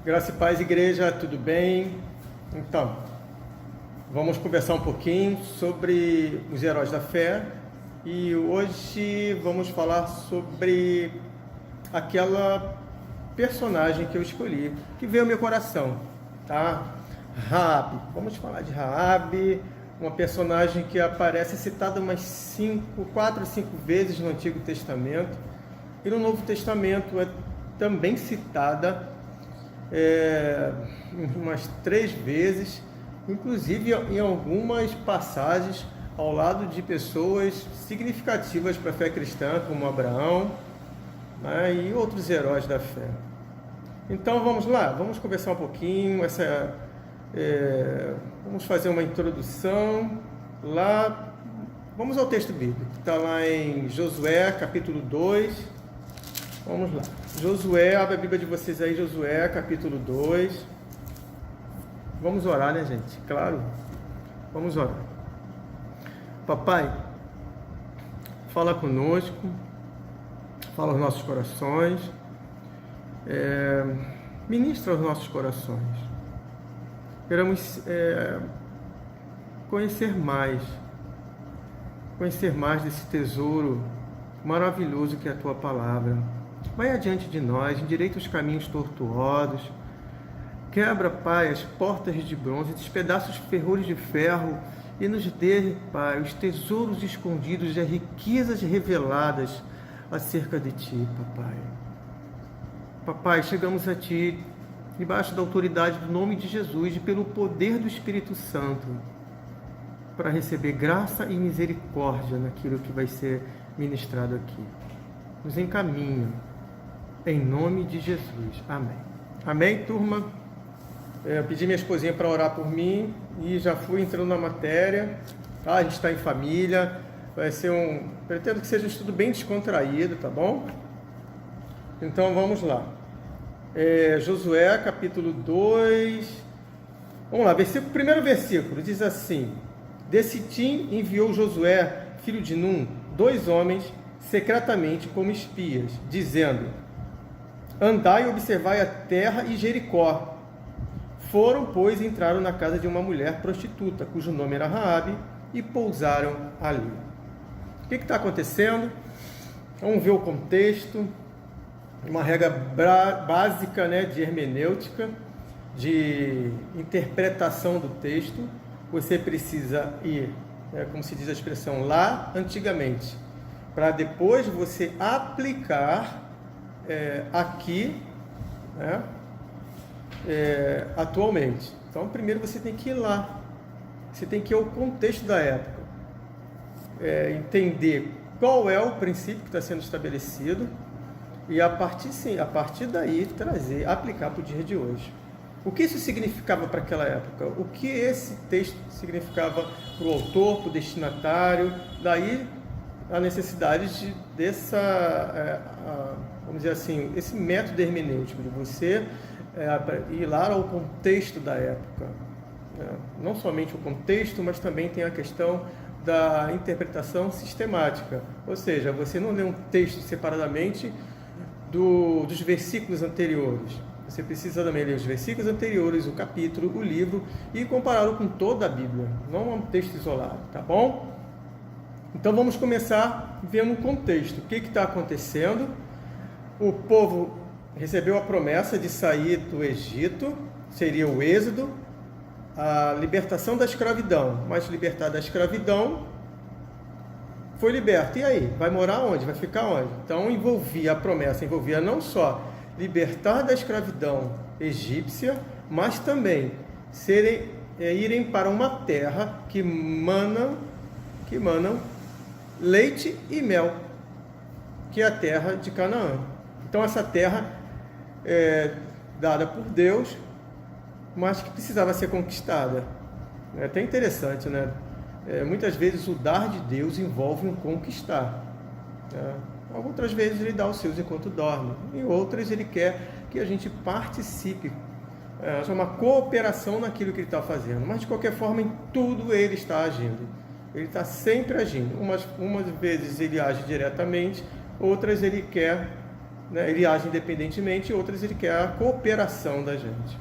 Graça e paz, igreja, tudo bem? Então, vamos conversar um pouquinho sobre os heróis da fé e hoje vamos falar sobre aquela personagem que eu escolhi, que veio ao meu coração, tá? Raabe. Vamos falar de Raabe, uma personagem que aparece citada umas 4 ou 5 vezes no Antigo Testamento e no Novo Testamento é também citada umas 3 vezes, inclusive em algumas passagens ao lado de pessoas significativas para a fé cristã, como Abraão, né, e outros heróis da fé. Então vamos lá, vamos conversar um pouquinho, vamos fazer uma introdução lá, vamos ao texto bíblico, que está lá em Josué, capítulo 2, vamos lá. Josué, abre a Bíblia de vocês aí, Josué, capítulo 2. Vamos orar, né, gente? Claro. Vamos orar. Papai, fala conosco, fala aos nossos corações, ministra aos nossos corações. Queremos conhecer mais desse tesouro maravilhoso que é a Tua Palavra. Vai adiante de nós, endireita os caminhos tortuosos, quebra, Pai, as portas de bronze, despedaça os ferrolhos de ferro e nos dê, Pai, os tesouros escondidos e as riquezas reveladas acerca de Ti, Papai. Papai, chegamos a Ti debaixo da autoridade do nome de Jesus e pelo poder do Espírito Santo para receber graça e misericórdia naquilo que vai ser ministrado aqui. Nos encaminha. Em nome de Jesus. Amém. Amém, turma? Eu pedi minha esposinha para orar por mim e já fui entrando na matéria. Tá? A gente está em família. Vai ser pretendo que seja um estudo bem descontraído, tá bom? Então vamos lá. Josué, capítulo 2. Vamos lá, primeiro versículo diz assim: De Sitim enviou Josué, filho de Num, 2 homens secretamente como espias, dizendo: Andai e observai a terra e Jericó. Foram, pois, e entraram na casa de uma mulher prostituta, cujo nome era Raabe, e pousaram ali. O que está acontecendo? Vamos ver o contexto, uma regra básica, né, de hermenêutica, de interpretação do texto. Você precisa ir, como se diz a expressão, lá antigamente, para depois você aplicar aqui, né, atualmente. Então, primeiro você tem que ir lá, você tem que ir ao contexto da época, entender qual é o princípio que está sendo estabelecido e a partir daí aplicar para o dia de hoje. O que isso significava para aquela época? O que esse texto significava para o autor, para o destinatário? Daí a necessidade vamos dizer assim, esse método hermenêutico de você ir lá ao contexto da época. Não somente o contexto, mas também tem a questão da interpretação sistemática. Ou seja, você não lê um texto separadamente dos versículos anteriores. Você precisa também ler os versículos anteriores, o capítulo, o livro e compará-lo com toda a Bíblia. Não é um texto isolado, tá bom? Então vamos começar vendo o contexto. O que está acontecendo? O povo recebeu a promessa de sair do Egito, seria o êxodo, a libertação da escravidão. Mas libertar da escravidão, foi liberto. E aí? Vai morar onde? Vai ficar onde? Então a promessa envolvia não só libertar da escravidão egípcia, mas também irem para uma terra que manam leite e mel, que é a terra de Canaã. Então essa terra é dada por Deus, mas que precisava ser conquistada. É até interessante, né? Muitas vezes o dar de Deus envolve um conquistar. Outras vezes ele dá os seus enquanto dorme, e outras ele quer que a gente participe. É uma cooperação naquilo que ele está fazendo, mas de qualquer forma em tudo ele está agindo. Ele está sempre agindo. Umas vezes ele age diretamente, outras ele quer né, ele age independentemente, e outras ele quer a cooperação da gente.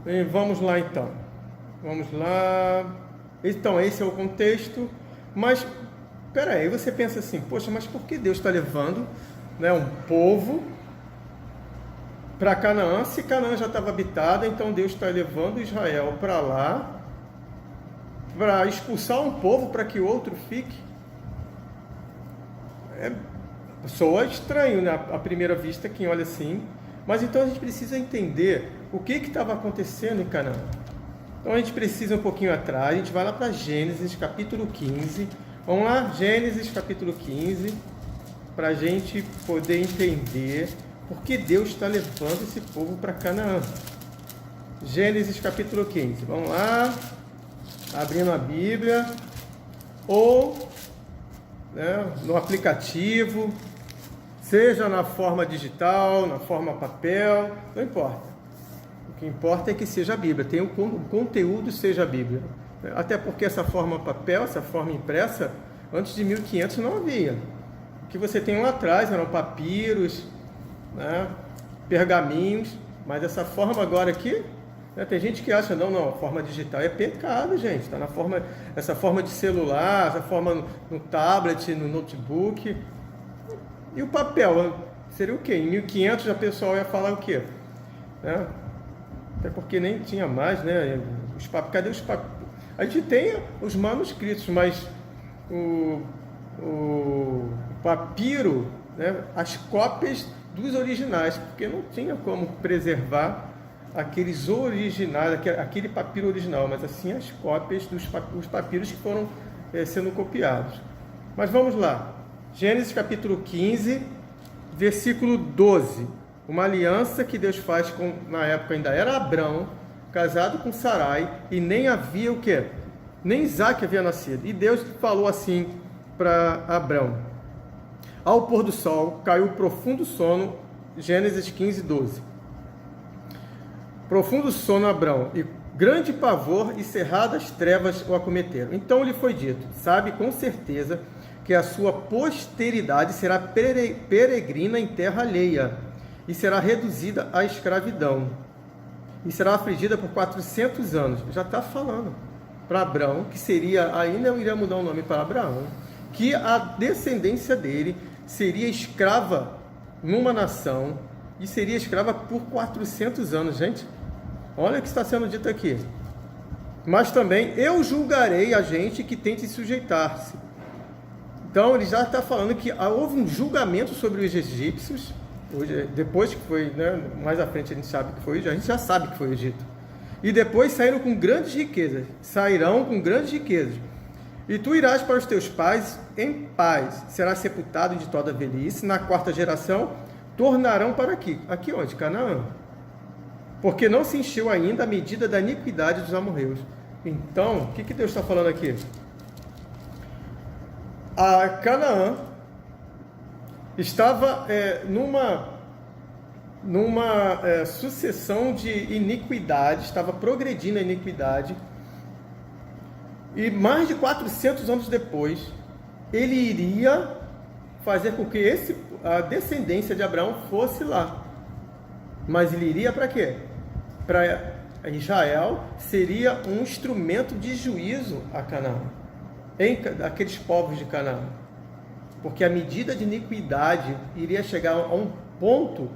E vamos lá então. Vamos lá. Então, esse é o contexto. Mas, peraí, você pensa assim, poxa, mas por que Deus está levando, né, um povo para Canaã? Se Canaã já estava habitada, então Deus está levando Israel para lá, para expulsar um povo para que outro fique? Soa estranho, né, à primeira vista, quem olha assim. Mas então a gente precisa entender o que estava acontecendo em Canaã. Então a gente precisa um pouquinho atrás, a gente vai lá para Gênesis capítulo 15. Vamos lá, Gênesis capítulo 15, para a gente poder entender por que Deus está levando esse povo para Canaã. Gênesis capítulo 15, vamos lá, abrindo a Bíblia, ou, né, no aplicativo, seja na forma digital, na forma papel, não importa. O que importa é que seja a Bíblia, tem o conteúdo seja a Bíblia. Até porque essa forma papel, essa forma impressa, antes de 1500 não havia. O que você tem lá atrás eram papiros, né, pergaminhos, mas essa forma agora aqui, né, tem gente que acha, não, a forma digital é pecado, gente. Está na forma, essa forma de celular, essa forma no tablet, no notebook. E o papel, seria o quê? Em 1500 já o pessoal ia falar o quê? Né? Até porque nem tinha mais, né? Cadê os papiros? A gente tem os manuscritos, mas o papiro, né? As cópias dos originais, porque não tinha como preservar aqueles originais, aquele papiro original, mas assim as cópias dos papiros que foram sendo copiados. Mas vamos lá. Gênesis capítulo 15, versículo 12. Uma aliança que Deus faz com, na época ainda era Abrão, casado com Sarai, e nem havia o quê? Nem Isaac havia nascido. E Deus falou assim para Abrão: ao pôr do sol, caiu profundo sono. Gênesis 15, 12. Profundo sono Abrão, e grande pavor e cerradas trevas o acometeram. Então lhe foi dito: sabe com certeza que a sua posteridade será peregrina em terra alheia, e será reduzida à escravidão, e será afligida por 400 anos. Já está falando para Abraão, que seria, ainda eu iria mudar o nome para Abraão, que a descendência dele seria escrava numa nação, e seria escrava por 400 anos, gente. Olha o que está sendo dito aqui. Mas também eu julgarei a gente que tente sujeitar-se. Então ele já está falando que houve um julgamento sobre os egípcios. Depois que foi, né, mais à frente a gente sabe que foi, a gente já sabe que foi o Egito. E depois saíram com grandes riquezas, sairão com grandes riquezas. E tu irás para os teus pais em paz, serás sepultado de toda a velhice, na quarta geração tornarão para aqui. Aqui onde? Canaã. Porque não se encheu ainda a medida da iniquidade dos amorreus. Então, o que Deus está falando aqui? A Canaã estava numa sucessão de iniquidade, estava progredindo a iniquidade, e mais de 400 anos depois, ele iria fazer com que a descendência de Abraão fosse lá. Mas ele iria para quê? Para Israel, seria um instrumento de juízo a Canaã, aqueles povos de Canaã, porque a medida de iniquidade iria chegar a um ponto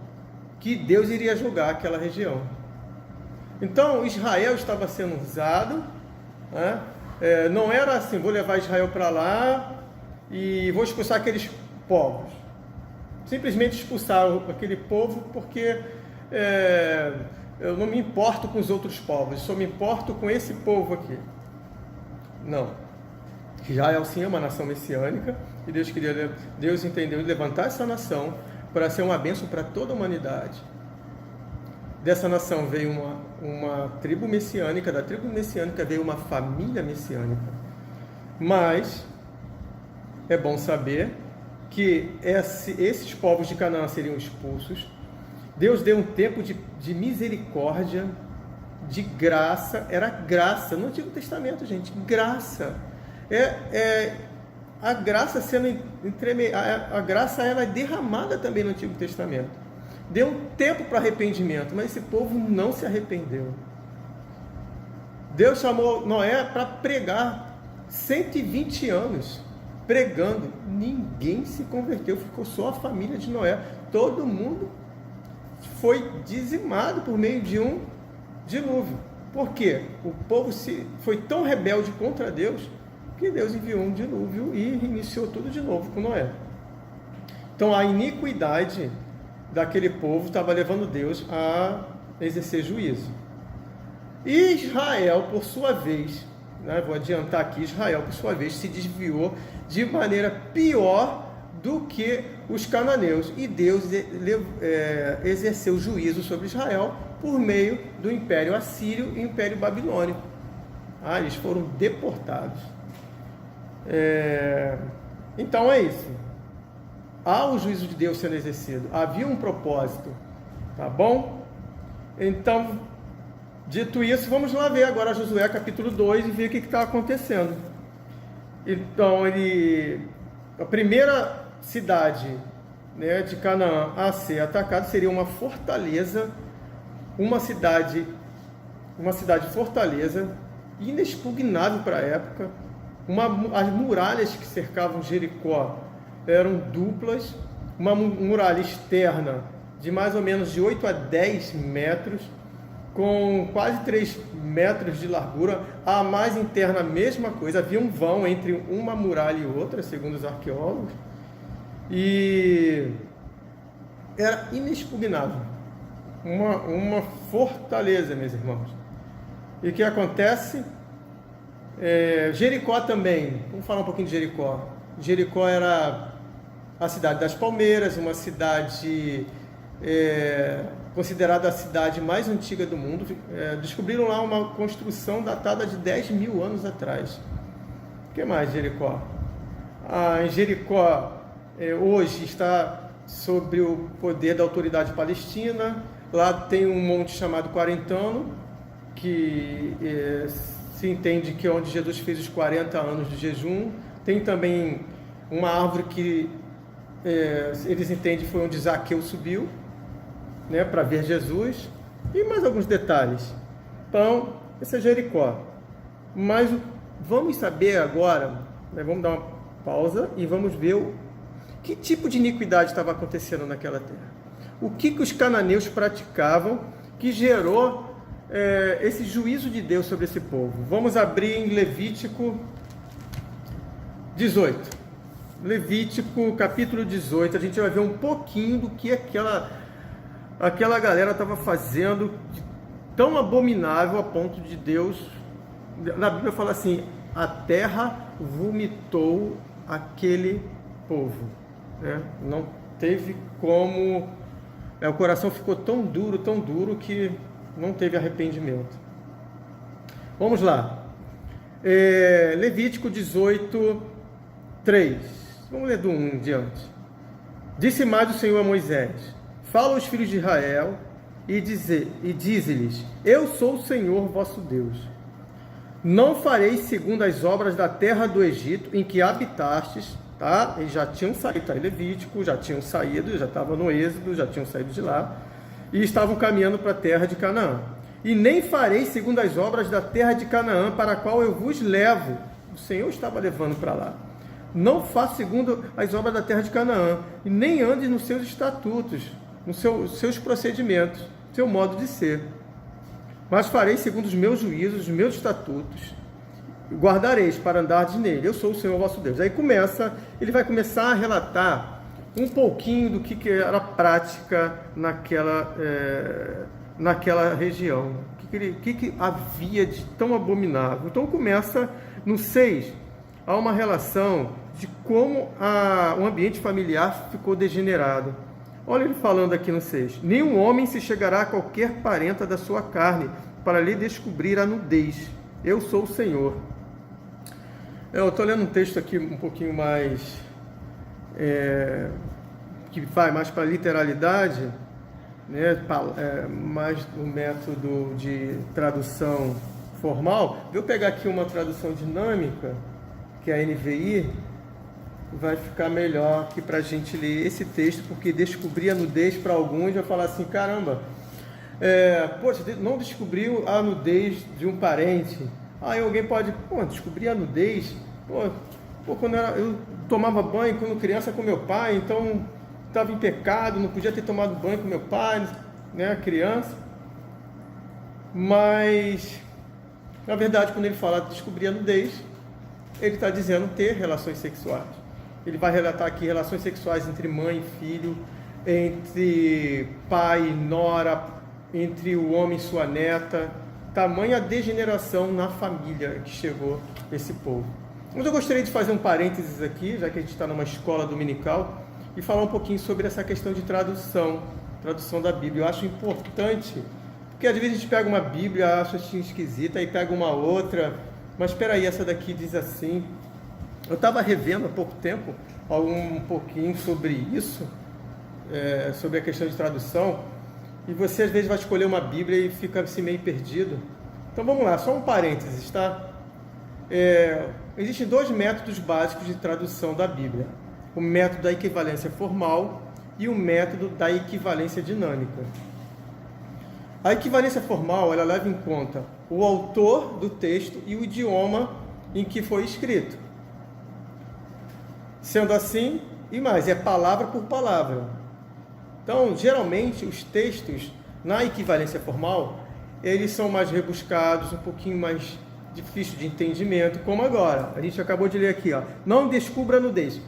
que Deus iria julgar aquela região. Então Israel estava sendo usado, né? Não era assim, vou levar Israel para lá e vou expulsar aqueles povos, simplesmente expulsar aquele povo porque eu não me importo com os outros povos, só me importo com esse povo aqui. Não. Israel sim é uma nação messiânica, e Deus entendeu levantar essa nação para ser uma bênção para toda a humanidade. Dessa nação veio uma tribo messiânica, da tribo messiânica veio uma família messiânica. Mas é bom saber que esses povos de Canaã seriam expulsos. Deus deu um tempo de misericórdia, de graça. Era graça no Antigo Testamento, gente, graça. a graça sendo a graça ela é derramada também no Antigo Testamento. Deu um tempo para arrependimento, mas esse povo não se arrependeu. Deus chamou Noé para pregar 120 anos pregando. Ninguém se converteu, ficou só a família de Noé. Todo mundo foi dizimado por meio de um dilúvio. Por quê? O povo foi tão rebelde contra Deus que Deus enviou um dilúvio e iniciou tudo de novo com Noé. Então a iniquidade daquele povo estava levando Deus a exercer juízo. E Israel, por sua vez, vou adiantar aqui, Israel, por sua vez, se desviou de maneira pior do que os cananeus. E Deus exerceu juízo sobre Israel por meio do Império Assírio e Império Babilônico. Eles foram deportados. Então é isso. Há o juízo de Deus sendo exercido. Havia um propósito. Tá bom? Então, dito isso, vamos lá ver agora Josué capítulo 2 e ver o que está acontecendo. Então, a primeira cidade, de Canaã a ser atacada seria uma fortaleza, uma cidade fortaleza, inexpugnável para a época. As muralhas que cercavam Jericó eram duplas, uma muralha externa de mais ou menos de 8 a 10 metros, com quase 3 metros de largura. A mais interna, a mesma coisa, havia um vão entre uma muralha e outra, segundo os arqueólogos, e era inexpugnável, uma fortaleza, meus irmãos. E o que acontece? Jericó também, vamos falar um pouquinho de Jericó. Jericó era a cidade das palmeiras, uma cidade considerada a cidade mais antiga do mundo. Descobriram lá uma construção datada de 10 mil anos atrás. O que mais, Jericó? Jericó hoje está sob o poder da autoridade palestina. Lá tem um monte chamado Quarentano, que se entende que é onde Jesus fez os 40 anos de jejum. Tem também uma árvore que eles entendem foi onde Zaqueu subiu, para ver Jesus, e mais alguns detalhes. Então, esse é Jericó. Mas vamos saber agora, vamos dar uma pausa e vamos ver que tipo de iniquidade estava acontecendo naquela terra. O que os cananeus praticavam que gerou esse juízo de Deus sobre esse povo. Vamos abrir em Levítico 18. Levítico capítulo 18, a gente vai ver um pouquinho do que aquela galera estava fazendo de tão abominável a ponto de Deus, na Bíblia fala assim, a terra vomitou aquele povo. Não teve como, o coração ficou tão duro que não teve arrependimento. Vamos lá. Levítico 18, 3. Vamos ler do 1 em diante. Disse mais o Senhor a Moisés: fala aos filhos de Israel e dize-lhes: eu sou o Senhor vosso Deus. Não fareis segundo as obras da terra do Egito em que habitastes. Eles já tinham saído, em Levítico, já tinham saído, já estavam no Êxodo, já tinham saído de lá e estavam caminhando para a terra de Canaã. E nem fareis segundo as obras da terra de Canaã, para a qual eu vos levo. O Senhor estava levando para lá. Não faça segundo as obras da terra de Canaã, e nem ande nos seus estatutos, nos seus procedimentos, seu modo de ser. Mas farei segundo os meus juízos, os meus estatutos, guardareis para andardes nele. Eu sou o Senhor vosso Deus. Aí ele vai começar a relatar um pouquinho do que era a prática naquela região. O que havia de tão abominável. Então começa no 6, há uma relação de como o ambiente familiar ficou degenerado. Olha ele falando aqui no 6. Nenhum homem se chegará a qualquer parenta da sua carne para lhe descobrir a nudez. Eu sou o Senhor. Eu estou lendo um texto aqui um pouquinho mais que vai mais para a literalidade, mais no método de tradução formal. Vou pegar aqui uma tradução dinâmica, que é a NVI, vai ficar melhor aqui para a gente ler esse texto, porque descobrir a nudez para alguns vai falar assim, caramba, poxa, não descobriu a nudez de um parente. Aí alguém pode, descobrir a nudez, quando eu tomava banho quando criança com meu pai, então estava em pecado, não podia ter tomado banho com meu pai, né, criança. Mas, na verdade, quando ele fala de descobrir a nudez, ele está dizendo ter relações sexuais. Ele vai relatar aqui relações sexuais entre mãe e filho, entre pai e nora, entre o homem e sua neta. Tamanha degeneração na família que chegou esse povo. Mas eu gostaria de fazer um parênteses aqui, já que a gente está numa escola dominical, e falar um pouquinho sobre essa questão de tradução da Bíblia. Eu acho importante, porque às vezes a gente pega uma Bíblia, acha assim esquisita, aí pega uma outra, mas espera aí, essa daqui diz assim. Eu estava revendo há pouco tempo um pouquinho sobre isso, sobre a questão de tradução, e você às vezes vai escolher uma Bíblia e fica assim meio perdido. Então vamos lá, só um parênteses, tá? Existem dois métodos básicos de tradução da Bíblia. O método da equivalência formal e o método da equivalência dinâmica. A equivalência formal, ela leva em conta o autor do texto e o idioma em que foi escrito. Sendo assim, e mais, é palavra por palavra. Então, geralmente, os textos na equivalência formal, eles são mais rebuscados, um pouquinho mais difícil de entendimento, como agora. A gente acabou de ler aqui, não descubra a nudez.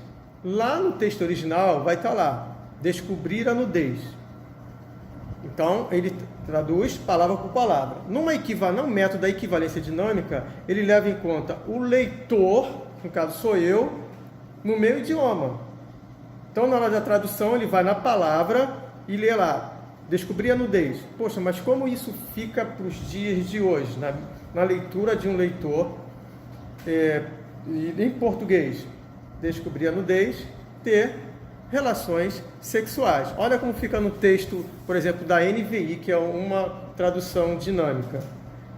Lá no texto original vai estar lá, descobrir a nudez. Então, ele traduz palavra por palavra. No método da equivalência dinâmica, ele leva em conta o leitor, no caso sou eu, no meu idioma. Então, na hora da tradução, ele vai na palavra e lê lá, descobrir a nudez. Poxa, mas como isso fica para os dias de hoje? Na leitura de um leitor, em português, descobrir a nudez, ter relações sexuais. Olha como fica no texto, por exemplo, da NVI, que é uma tradução dinâmica.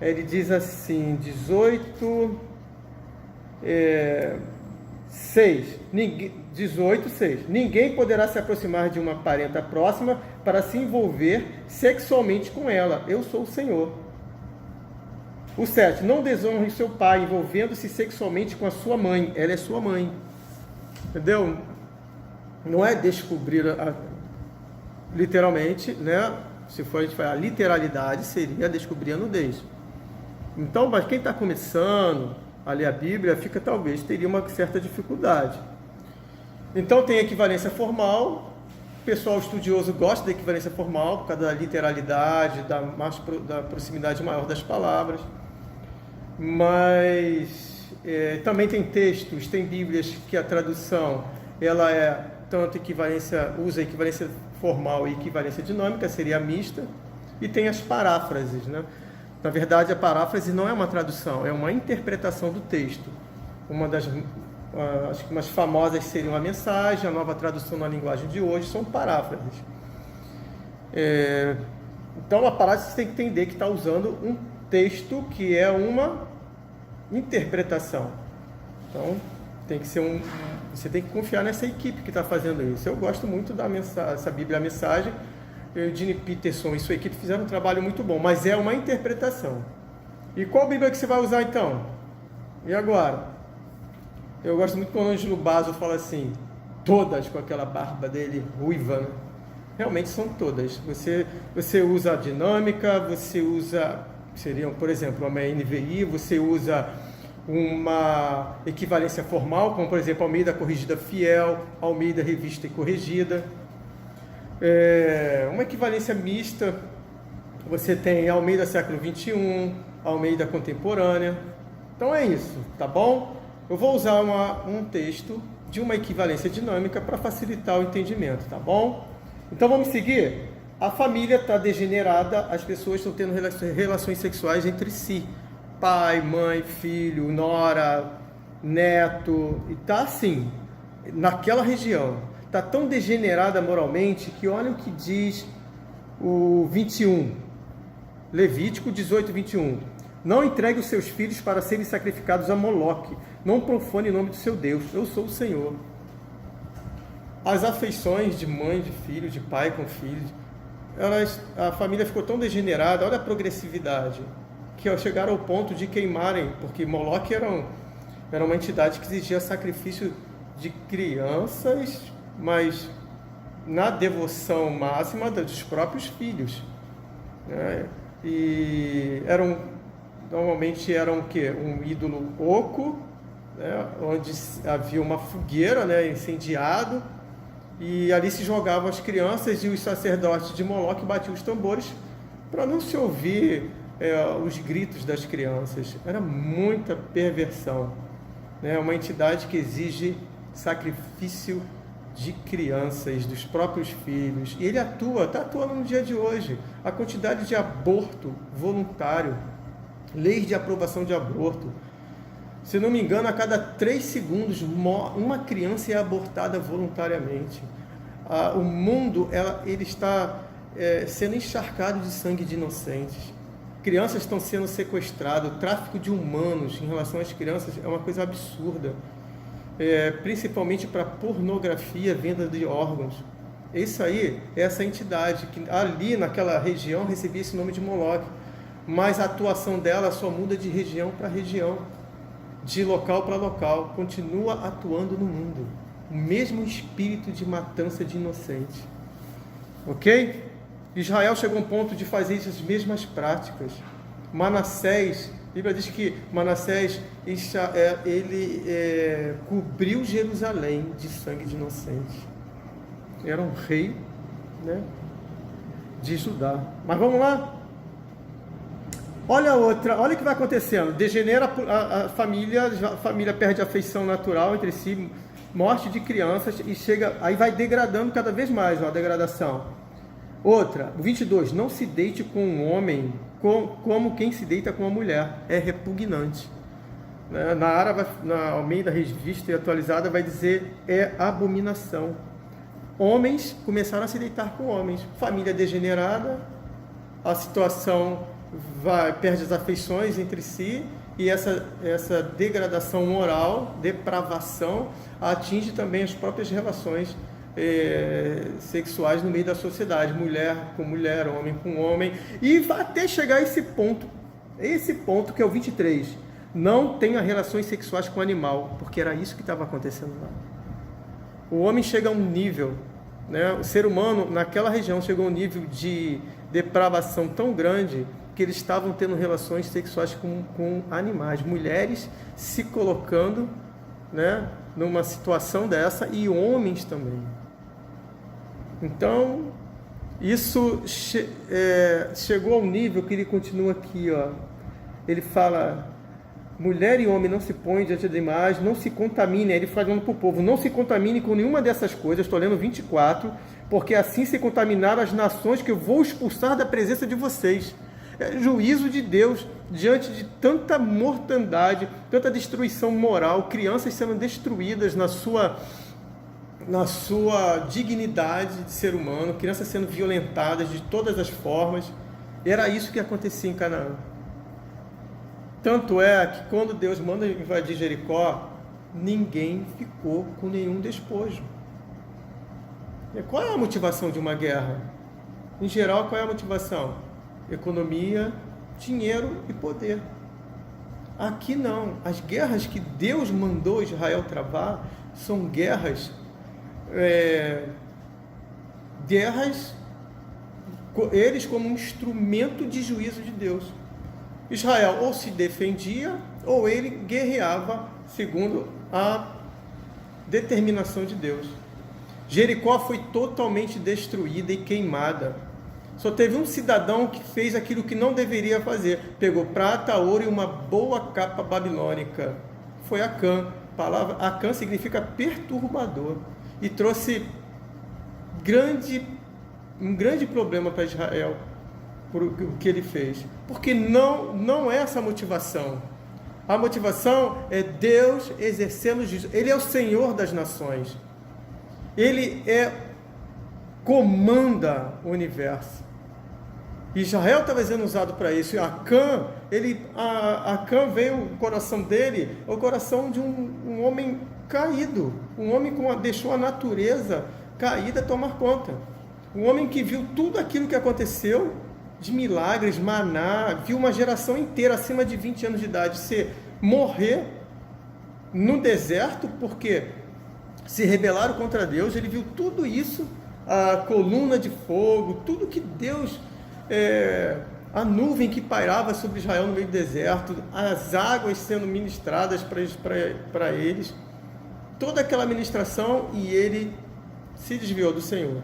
Ele diz assim, 18:6. Ninguém poderá se aproximar de uma parenta próxima para se envolver sexualmente com ela. Eu sou o Senhor. O 7. Não desonre seu pai envolvendo-se sexualmente com a sua mãe. Ela é sua mãe. Entendeu? Não é descobrir literalmente, né? Se for a gente falar a literalidade, seria descobrir a nudez. Então, mas quem está começando a ler a Bíblia, teria uma certa dificuldade. Então tem equivalência formal, o pessoal estudioso gosta da equivalência formal, por causa da literalidade, da proximidade maior das palavras, mas também tem textos, tem Bíblias que a tradução, ela usa equivalência formal e equivalência dinâmica, seria mista, e tem as paráfrases, né? Na verdade, a paráfrase não é uma tradução, é uma interpretação do texto. Acho que umas famosas seriam a mensagem, a nova tradução na linguagem de hoje são paráfrases. Então, a paráfrase você tem que entender que está usando um texto que é uma interpretação. Então, você tem que confiar nessa equipe que está fazendo isso. Eu gosto muito dessa Bíblia, a Mensagem. Eugene Peterson e sua equipe fizeram um trabalho muito bom, mas é uma interpretação. E qual Bíblia que você vai usar então? E agora? Eu gosto muito quando o Ângelo Basso fala assim, todas, com aquela barba dele ruiva, né? Realmente são todas. Você usa a dinâmica, você usa, seriam, por exemplo, uma NVI, você usa uma equivalência formal, como por exemplo Almeida Corrigida Fiel, Almeida Revista e Corrigida. Uma equivalência mista, você tem Almeida século XXI, Almeida contemporânea. Então é isso, tá bom? Eu vou usar um texto de uma equivalência dinâmica para facilitar o entendimento, tá bom? Então vamos seguir? A família está degenerada, as pessoas estão tendo relações sexuais entre si. Pai, mãe, filho, nora, neto, e tá assim, naquela região. Está tão degenerada moralmente que olha o que diz o 21, Levítico 18, 21. Não entregue os seus filhos para serem sacrificados a Moloque. Não profane o nome do seu Deus. Eu sou o Senhor. as afeições de mãe, de filho, de pai com filho, a família ficou tão degenerada, olha a progressividade, que chegaram ao ponto de queimarem, porque Moloque era uma entidade que exigia sacrifício de crianças, mas na devoção máxima dos próprios filhos, né? E normalmente era o quê? Um ídolo oco, né? Onde havia uma fogueira, né? Incendiado, e ali se jogavam as crianças, e os sacerdotes de Moloque batiam os tambores para não se ouvir os gritos das crianças. Era muita perversão, né? Uma entidade que exige sacrifício de crianças, dos próprios filhos, e ele está atuando no dia de hoje. A quantidade de aborto voluntário, leis de aprovação de aborto, se não me engano, a cada 3 segundos uma criança é abortada voluntariamente. O mundo ele está sendo encharcado de sangue de inocentes. Crianças estão sendo sequestradas, o tráfico de humanos em relação às crianças é uma coisa absurda. Principalmente para pornografia, venda de órgãos. Isso aí é essa entidade que ali naquela região recebia esse nome de Moloque, mas a atuação dela só muda de região para região, de local para local, continua atuando no mundo, o mesmo espírito de matança de inocentes. Ok? Israel chegou a um ponto de fazer essas mesmas práticas. Manassés, a Bíblia diz que Manassés ele cobriu Jerusalém de sangue de inocentes. Era um rei, né, de Judá. Mas vamos lá. Olha olha o que vai acontecendo. Degenera a família perde a afeição natural entre si, morte de crianças, e aí vai degradando cada vez mais a degradação. Outra, 22, não se deite com um homem como quem se deita com uma mulher, é repugnante. Na Almeida Revista e Atualizada vai dizer é abominação. Homens começaram a se deitar com homens, família degenerada, a situação perde as afeições entre si, e essa degradação moral, depravação, atinge também as próprias relações sexuais no meio da sociedade, mulher com mulher, homem com homem, e vai até chegar a esse ponto que é o 23, não tenha relações sexuais com animal, porque era isso que estava acontecendo lá. O homem chega a um nível, né, o ser humano naquela região chegou a um nível de depravação tão grande que eles estavam tendo relações sexuais com animais, mulheres se colocando, né, numa situação dessa, e homens também. Então, isso chegou ao nível que ele continua aqui, ó. Ele fala, mulher e homem não se põem diante da imagem, não se contaminem, ele falando para o povo, não se contamine com nenhuma dessas coisas, estou lendo 24, porque assim se contaminaram as nações que eu vou expulsar da presença de vocês. É juízo de Deus diante de tanta mortandade, tanta destruição moral, crianças sendo destruídas na sua dignidade de ser humano, crianças sendo violentadas de todas as formas. Era isso que acontecia em Canaã. Tanto é que quando Deus manda invadir Jericó, ninguém ficou com nenhum despojo. E qual é a motivação de uma guerra? Em geral, qual é a motivação? Economia, dinheiro e poder. Aqui não. As guerras que Deus mandou Israel travar são guerras eles como um instrumento de juízo de Deus. Israel ou se defendia ou ele guerreava segundo a determinação de Deus. Jericó foi totalmente destruída e queimada. Só teve um cidadão que fez aquilo que não deveria fazer. Pegou prata, ouro e uma boa capa babilônica. Foi Acã. A palavra Acã significa perturbador. E trouxe um grande problema para Israel por o que ele fez. Porque não é essa a motivação. A motivação é Deus exercendo juízo. Ele é o Senhor das nações. Ele comanda o universo. Israel estava sendo usado para isso. E Acã, Acã veio, o coração dele, o coração de um homem caído, um homem que deixou a natureza caída tomar conta. Um homem que viu tudo aquilo que aconteceu, de milagres, maná, viu uma geração inteira acima de 20 anos de idade morrer no deserto, porque se rebelaram contra Deus. Ele viu tudo isso, a coluna de fogo, tudo que Deus, a nuvem que pairava sobre Israel no meio do deserto, as águas sendo ministradas para eles, toda aquela ministração, e ele se desviou do Senhor.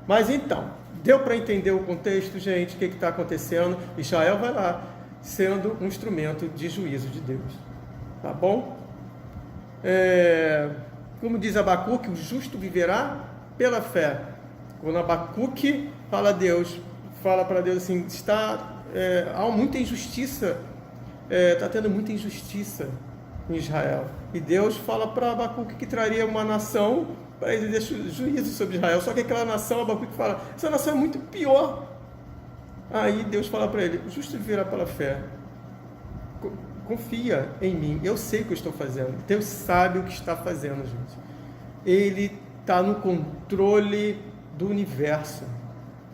Mas então, deu para entender o contexto, gente, o que está acontecendo? Israel vai lá, sendo um instrumento de juízo de Deus. Tá bom? Como diz Abacuque, o justo viverá pela fé. Quando Abacuque fala para Deus assim, há muita injustiça, está tendo muita injustiça em Israel. E Deus fala para Abacuque que traria uma nação para exercer juízo sobre Israel. Só que aquela nação, Abacuque fala, essa nação é muito pior. Aí Deus fala para ele, o justo viverá pela fé. Confia em mim, eu sei o que eu estou fazendo. Deus sabe o que está fazendo, gente. Ele está no controle do universo.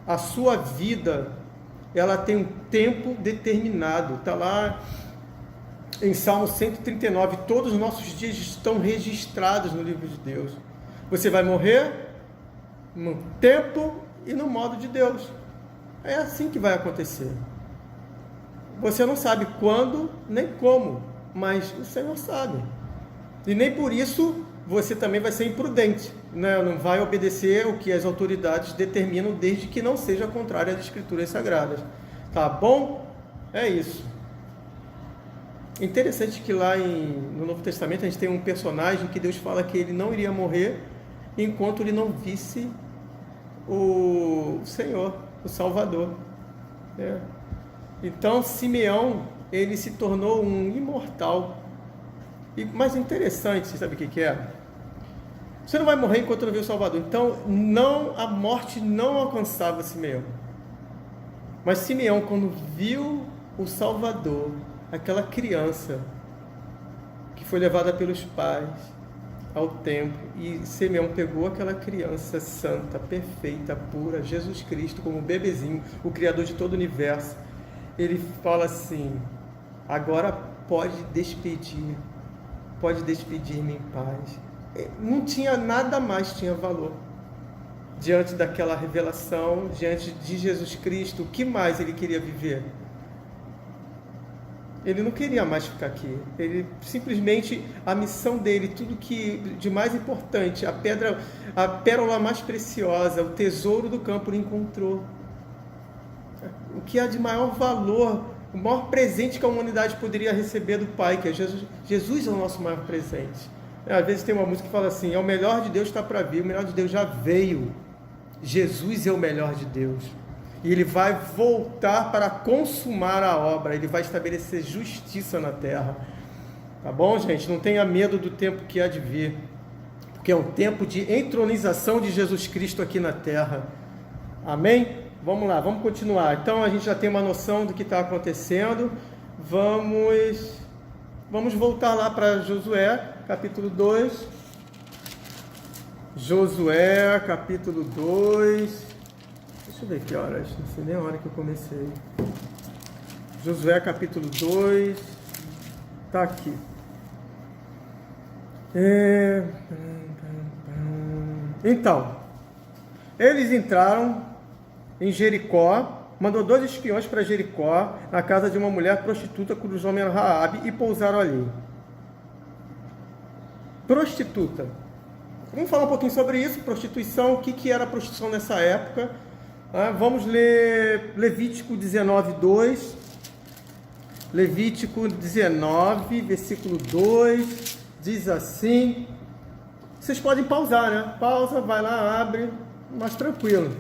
A sua vida, ela tem um tempo determinado. Está lá em Salmo 139, todos os nossos dias estão registrados no livro de Deus. Você vai morrer no tempo e no modo de Deus. É assim que vai acontecer. Você não sabe quando, nem como, mas o Senhor sabe. E nem por isso você também vai ser imprudente, né? Não vai obedecer o que as autoridades determinam, desde que não seja contrário às Escrituras Sagradas. Tá bom? É isso. Interessante que lá no Novo Testamento a gente tem um personagem que Deus fala que ele não iria morrer enquanto ele não visse o Senhor, o Salvador. Então Simeão, ele se tornou um imortal. E mais interessante, você sabe o que é? Você não vai morrer enquanto não vê o Salvador. Então a morte não alcançava Simeão. Mas Simeão, quando viu o Salvador, aquela criança que foi levada pelos pais ao templo, e Simeão pegou aquela criança santa, perfeita, pura, Jesus Cristo, como bebezinho, o Criador de todo o universo. Ele fala assim, agora pode despedir-me em paz. Não tinha nada mais, tinha valor. Diante daquela revelação, diante de Jesus Cristo, o que mais ele queria viver? Ele não queria mais ficar aqui. Ele simplesmente, a missão dele, tudo que de mais importante, a pérola mais preciosa, o tesouro do campo, ele encontrou. O que há de maior valor, o maior presente que a humanidade poderia receber do Pai, que é Jesus. Jesus é o nosso maior presente. Às vezes tem uma música que fala assim, o melhor de Deus está para vir, o melhor de Deus já veio. Jesus é o melhor de Deus. E ele vai voltar para consumar a obra, ele vai estabelecer justiça na terra. Tá bom, gente? Não tenha medo do tempo que há de vir, porque é um tempo de entronização de Jesus Cristo aqui na terra. Amém? Vamos lá, vamos continuar. Então a gente já tem uma noção do que está acontecendo. Vamos voltar lá para Josué, capítulo 2. Josué, capítulo 2. Deixa eu ver que horas, não sei nem a hora que eu comecei. Josué capítulo 2, está aqui. Então, eles entraram em Jericó, mandou 2 espiões para Jericó, na casa de uma mulher prostituta cujo nome era Raabe, e pousaram ali. Prostituta. Vamos falar um pouquinho sobre isso, prostituição, o que era prostituição nessa época. Vamos ler Levítico 19, 2. Levítico 19, versículo 2, diz assim. Vocês podem pausar, né? Pausa, vai lá, abre, mais tranquilo.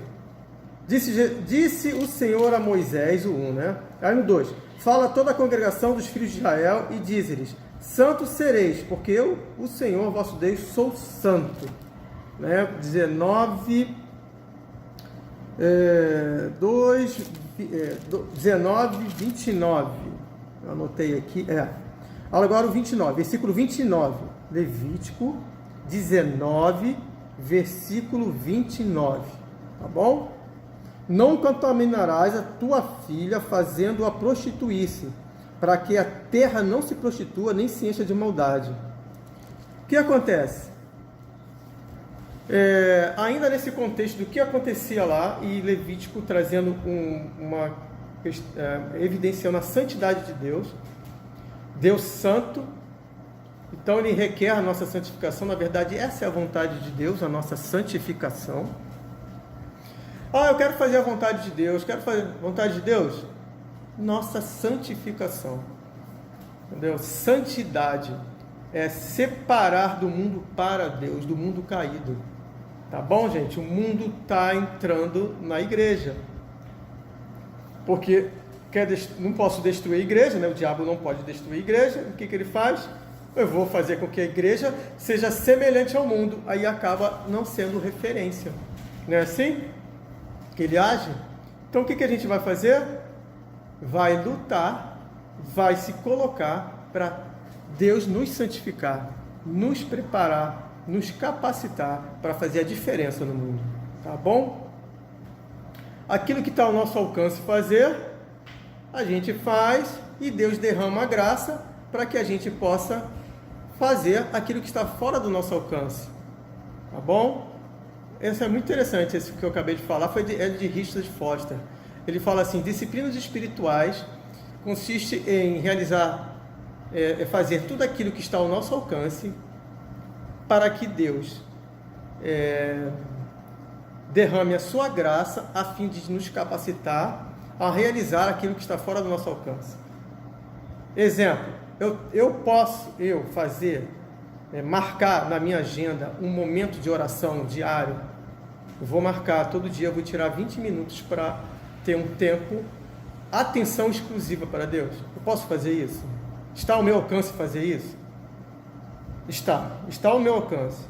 Disse o Senhor a Moisés, o 1, né? Aí no 2. Fala a toda a congregação dos filhos de Israel e diz-lhes, santos sereis, porque eu, o Senhor, vosso Deus, sou santo. Né? 19... 2, 19, 29. Eu anotei aqui. Agora o 29, versículo 29. Levítico 19, versículo 29. Tá bom? Não contaminarás a tua filha fazendo-a prostituir-se, para que a terra não se prostitua nem se encha de maldade. O que acontece? Ainda nesse contexto do que acontecia lá, e Levítico trazendo evidenciando a santidade de Deus, Deus santo, então ele requer a nossa santificação. Na verdade, essa é a vontade de Deus, a nossa santificação. Eu quero fazer a vontade de Deus, quero fazer a vontade de Deus, nossa santificação, entendeu? Santidade é separar do mundo para Deus, do mundo caído. Tá bom, gente? O mundo está entrando na igreja. Porque não posso destruir a igreja, né? O diabo não pode destruir a igreja. O que ele faz? Eu vou fazer com que a igreja seja semelhante ao mundo. Aí acaba não sendo referência. Não é assim que ele age? Então o que a gente vai fazer? Vai lutar, vai se colocar para Deus nos santificar, nos preparar, nos capacitar para fazer a diferença no mundo, tá bom? Aquilo que está ao nosso alcance fazer, a gente faz e Deus derrama a graça para que a gente possa fazer aquilo que está fora do nosso alcance, tá bom? Esse é muito interessante, esse que eu acabei de falar, é de Richard Foster. Ele fala assim: disciplinas espirituais consiste em realizar, fazer tudo aquilo que está ao nosso alcance para que Deus derrame a sua graça a fim de nos capacitar a realizar aquilo que está fora do nosso alcance. Exemplo, eu posso fazer, marcar na minha agenda um momento de oração diário. Eu vou marcar, todo dia eu vou tirar 20 minutos para ter um tempo, atenção exclusiva para Deus. Eu posso fazer isso? Está ao meu alcance fazer isso? Está ao meu alcance.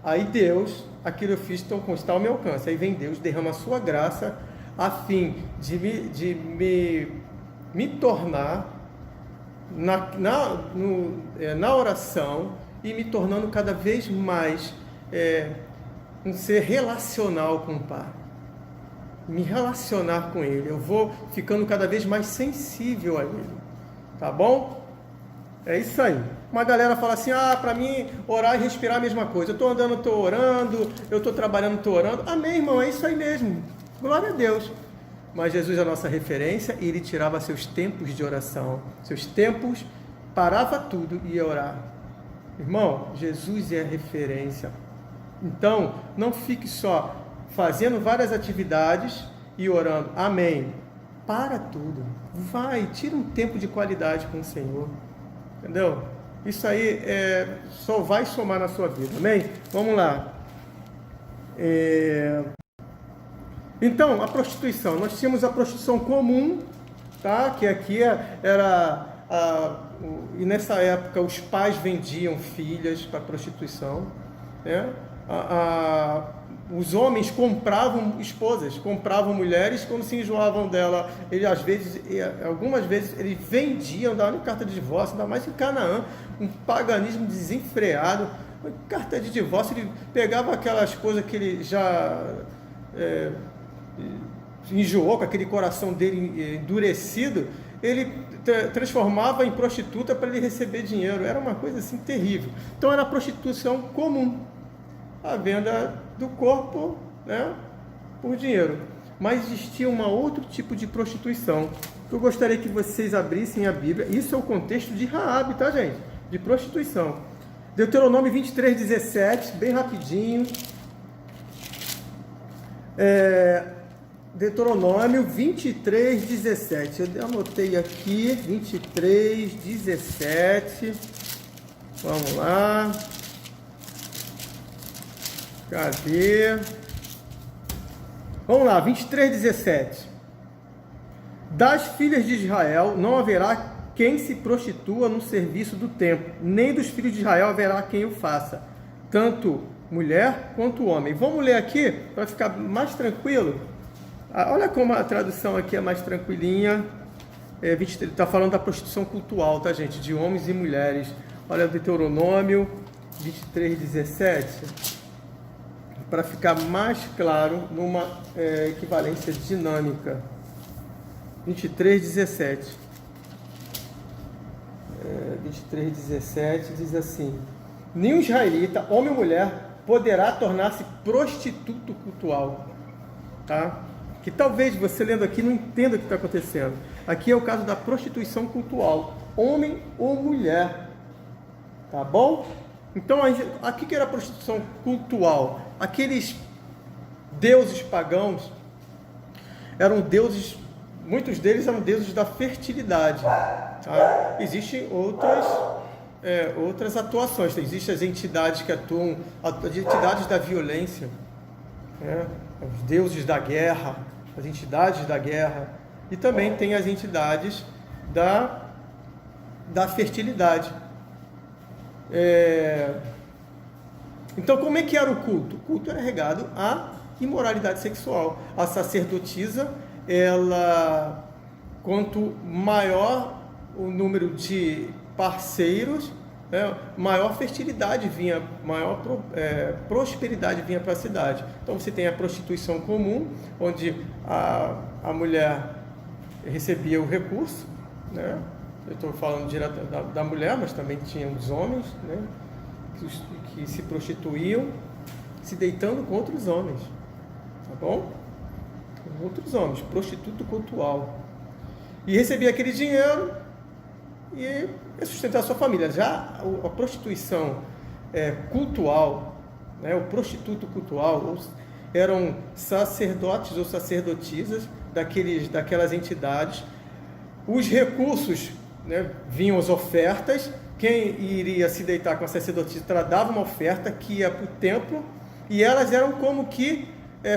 Aí Deus, aquilo eu fiz, então está ao meu alcance. Aí vem Deus, derrama a sua graça a fim de me tornar na oração e me tornando cada vez mais um ser relacional com o Pai. Me relacionar com Ele. Eu vou ficando cada vez mais sensível a Ele. Tá bom? É isso aí. Uma galera fala assim: para mim orar e respirar é a mesma coisa. Eu estou andando, estou orando, eu estou trabalhando, estou orando. Amém, irmão, é isso aí mesmo. Glória a Deus. Mas Jesus é a nossa referência e Ele tirava seus tempos de oração. Seus tempos, parava tudo e ia orar. Irmão, Jesus é a referência. Então, não fique só fazendo várias atividades e orando. Amém. Para tudo. Vai, tira um tempo de qualidade com o Senhor. Entendeu? Isso aí só vai somar na sua vida. Amém? Vamos lá. Então, a prostituição. Nós tínhamos a prostituição comum, tá? Que aqui era... e nessa época os pais vendiam filhas para prostituição, né? Os homens compravam esposas, compravam mulheres. Quando se enjoavam dela, algumas vezes eles vendiam, davam carta de divórcio, ainda mais em Canaã, um paganismo desenfreado. Carta de divórcio, ele pegava aquela esposa que ele já enjoou, com aquele coração dele endurecido, ele transformava em prostituta para ele receber dinheiro. Era uma coisa assim terrível. Então era a prostituição comum, a venda do corpo, né, por dinheiro. Mas existia um outro tipo de prostituição que eu gostaria que vocês abrissem a Bíblia. Isso é o contexto de Raabe, tá, gente? De prostituição. Deuteronômio 23, 17, bem rapidinho. Deuteronômio 23, 17. Eu anotei aqui, 23, 17. Vamos lá. Cadê? Vamos lá, 23, 17. Das filhas de Israel não haverá quem se prostitua no serviço do templo, nem dos filhos de Israel haverá quem o faça, tanto mulher quanto homem. Vamos ler aqui para ficar mais tranquilo. Olha como a tradução aqui é mais tranquilinha. 23, está falando da prostituição cultual, tá, gente? De homens e mulheres. Olha o Deuteronômio 23, 17. Para ficar mais claro, numa equivalência dinâmica. 23, 17. 23, 17 diz assim: nenhum israelita, homem ou mulher, poderá tornar-se prostituto cultual. Tá? Que talvez você lendo aqui não entenda o que está acontecendo. Aqui é o caso da prostituição cultual, homem ou mulher. Tá bom? Então, aqui que era a prostituição cultual? Aqueles deuses pagãos eram deuses, muitos deles eram deuses da fertilidade. Tá? Existem outras atuações. Existem as entidades que atuam, as entidades da violência, os deuses da guerra, as entidades da guerra, e também tem as entidades da fertilidade. Então, como é que era o culto? O culto era regado à imoralidade sexual. A sacerdotisa, ela, quanto maior o número de parceiros, maior fertilidade vinha, maior prosperidade vinha para a cidade. Então você tem a prostituição comum, onde a mulher recebia o recurso, né? Eu estou falando direto da mulher, mas também tinha os homens, né? que se prostituíam, se deitando com outros homens, tá bom? Com outros homens, prostituto cultual. E recebia aquele dinheiro e sustentar a sua família. Já a prostituição cultual, né, o prostituto cultual, eram sacerdotes ou sacerdotisas daquelas entidades. Os recursos, né, vinham as ofertas. Quem iria se deitar com a sacerdotisa dava uma oferta que ia para o templo, e elas eram como que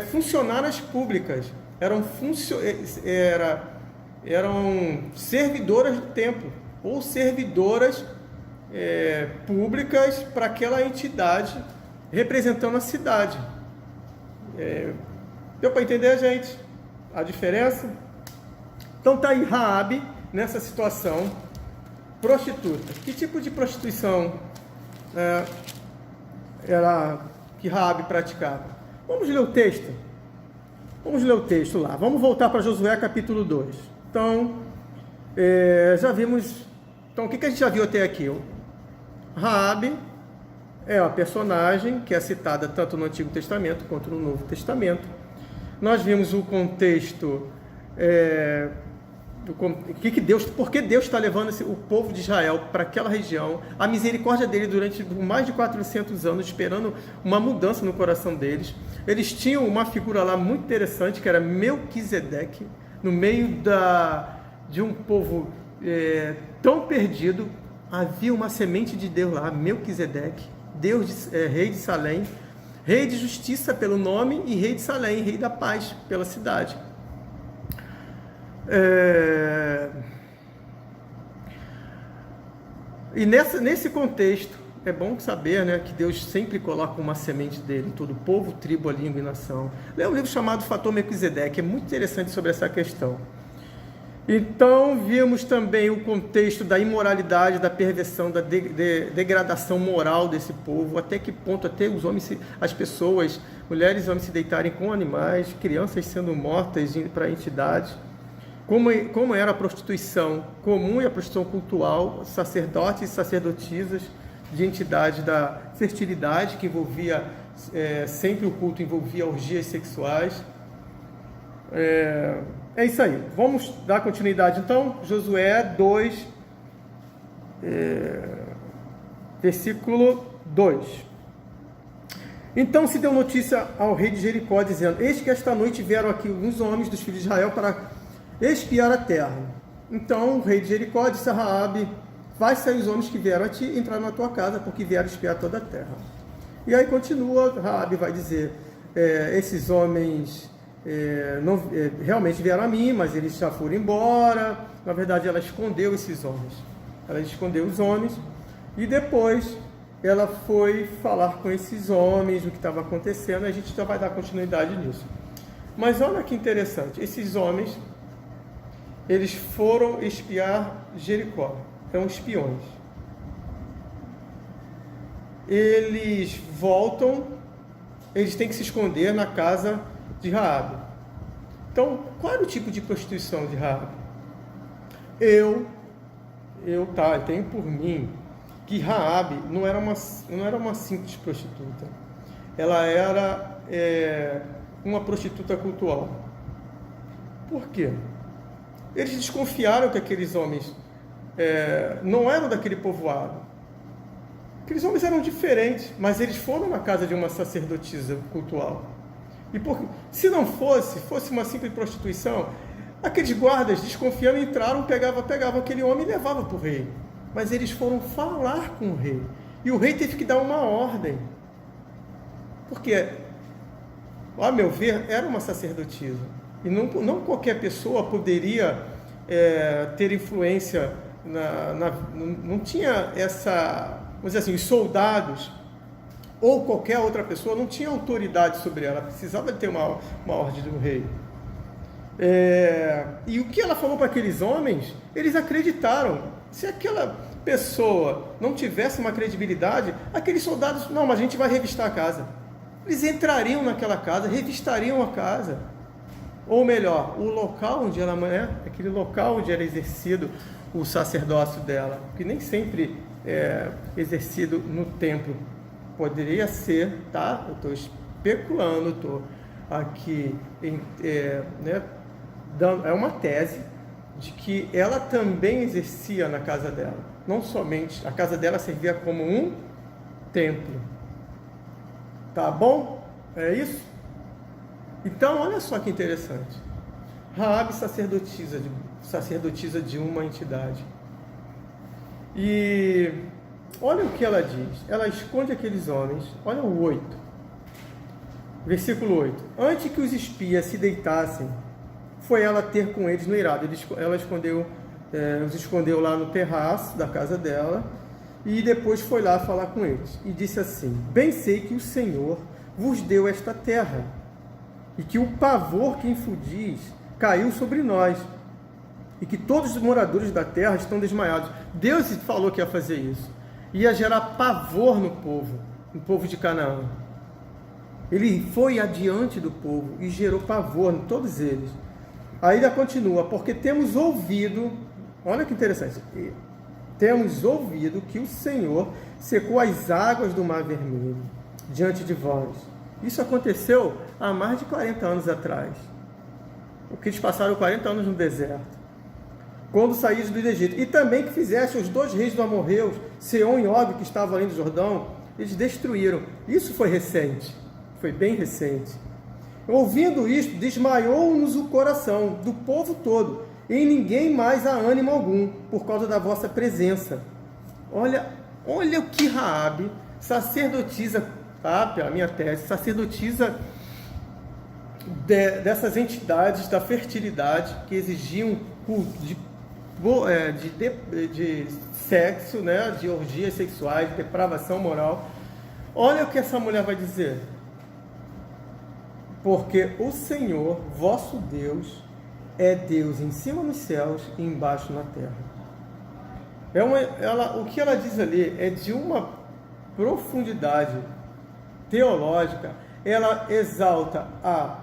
funcionárias públicas, eram servidoras do templo, ou servidoras públicas para aquela entidade representando a cidade. Deu para entender, gente, a diferença? Então está aí Raabe nessa situação, prostituta. Que tipo de prostituição era que Raabe praticava? Vamos ler o texto? Vamos ler o texto lá. Vamos voltar para Josué capítulo 2. Então, já vimos... Então, o que a gente já viu até aqui? Raabe é uma personagem que é citada tanto no Antigo Testamento quanto no Novo Testamento. Nós vimos o contexto... por que Deus está levando o povo de Israel para aquela região, a misericórdia dele durante mais de 400 anos, esperando uma mudança no coração deles. Eles tinham uma figura lá muito interessante, que era Melquisedeque, no meio de um povo tão perdido. Havia uma semente de Deus lá, Melquisedeque, rei de Salém, rei de justiça pelo nome, e rei de Salém, rei da paz pela cidade. E nesse contexto é bom saber, né, que Deus sempre coloca uma semente dele em todo povo, tribo, língua e nação. Lê um livro chamado Fator Melquisedeque, é muito interessante sobre essa questão. Então vimos também o contexto da imoralidade, da perversão, da degradação moral desse povo, até que ponto até os homens, as pessoas, mulheres e homens se deitarem com animais, crianças sendo mortas para entidades. Como era a prostituição comum e a prostituição cultual, sacerdotes e sacerdotisas de entidade da fertilidade, que envolvia, sempre o culto envolvia orgias sexuais. É isso aí. Vamos dar continuidade então. Josué 2, versículo 2. Então se deu notícia ao rei de Jericó, dizendo: eis que esta noite vieram aqui alguns homens dos filhos de Israel para espiar a terra. Então o rei de Jericó disse a Raabe: vai sair os homens que vieram a ti entrar na tua casa, porque vieram espiar toda a terra. E aí continua, Raabe vai dizer: esses homens realmente vieram a mim, mas eles já foram embora. Na verdade, ela escondeu esses homens. Ela escondeu os homens e depois ela foi falar com esses homens o que estava acontecendo. A gente já vai dar continuidade nisso. Mas olha que interessante, esses homens, eles foram espiar Jericó, eram espiões. Eles voltam, eles têm que se esconder na casa de Raabe. Então, qual era o tipo de prostituição de Raabe? Eu tenho por mim que Raabe não era uma simples prostituta. Ela era uma prostituta cultual. Por quê? Eles desconfiaram que aqueles homens não eram daquele povoado. Aqueles homens eram diferentes, mas eles foram na casa de uma sacerdotisa cultual. E se não fosse uma simples prostituição, aqueles guardas, desconfiando, entraram, pegavam aquele homem e levavam para o rei. Mas eles foram falar com o rei. E o rei teve que dar uma ordem. Porque, a meu ver, era uma sacerdotisa. E não qualquer pessoa poderia ter influência, não tinha essa, vamos dizer assim, os soldados ou qualquer outra pessoa não tinha autoridade sobre ela, precisava ter uma ordem do rei. E o que ela falou para aqueles homens, eles acreditaram. Se aquela pessoa não tivesse uma credibilidade, aqueles soldados, não, mas a gente vai revistar a casa. Eles entrariam naquela casa, revistariam a casa. Ou melhor, o local onde ela aquele local onde era exercido o sacerdócio dela, que nem sempre é exercido no templo. Poderia ser, tá? Eu estou especulando, estou aqui, é uma tese de que ela também exercia na casa dela. Não somente, a casa dela servia como um templo. Tá bom? É isso? Então, olha só que interessante. Raabe sacerdotisa de uma entidade. E olha o que ela diz. Ela esconde aqueles homens. Olha o 8. Versículo 8. Antes que os espias se deitassem, foi ela ter com eles no eirado. Ela os escondeu lá no terraço da casa dela e depois foi lá falar com eles. E disse assim: bem sei que o Senhor vos deu esta terra e que o pavor que infundis caiu sobre nós e que todos os moradores da terra estão desmaiados. Deus falou que ia fazer isso. Ia gerar pavor no povo de Canaã. Ele foi adiante do povo e gerou pavor em todos eles. Ainda continua, porque temos ouvido, olha que interessante, temos ouvido que o Senhor secou as águas do Mar Vermelho diante de vós. Isso aconteceu há mais de 40 anos atrás. Porque eles passaram 40 anos no deserto. Quando saíram do Egito. E também que fizesse os 2 reis do amorreus, Seom e Og, que estavam além do Jordão, eles destruíram. Isso foi recente. Foi bem recente. Ouvindo isto, desmaiou-nos o coração do povo todo, e em ninguém mais há ânimo algum, por causa da vossa presença. Olha o que Raabe, sacerdotisa, tá? Pela minha tese, sacerdotisa dessas entidades da fertilidade que exigiam culto de sexo, né? De orgias sexuais, de depravação moral. Olha o que essa mulher vai dizer. Porque o Senhor, vosso Deus, é Deus em cima nos céus e embaixo na terra. O que ela diz ali é de uma profundidade teológica. Ela exalta a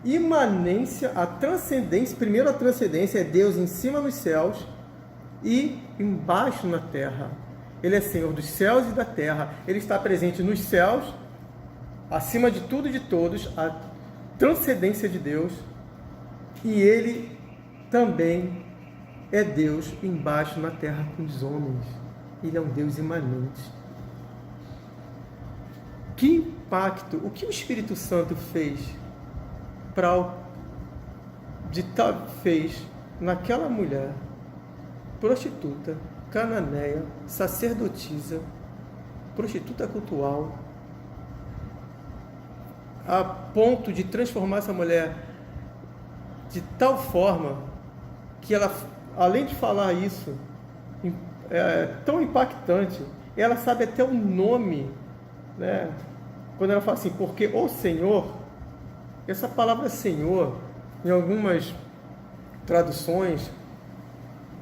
imanência, a transcendência. Primeiro a transcendência é Deus em cima nos céus e embaixo na terra. Ele é Senhor dos céus e da terra. Ele está presente nos céus, acima de tudo e de todos, a transcendência de Deus, e Ele também é Deus embaixo na terra com os homens. Ele é um Deus imanente. Que impacto, o que o Espírito Santo fez fez naquela mulher prostituta, cananeia, sacerdotisa, prostituta cultual, a ponto de transformar essa mulher de tal forma que ela, além de falar isso, é tão impactante, ela sabe até o nome, né? Quando ela fala assim, porque o Senhor, Essa palavra Senhor, em algumas traduções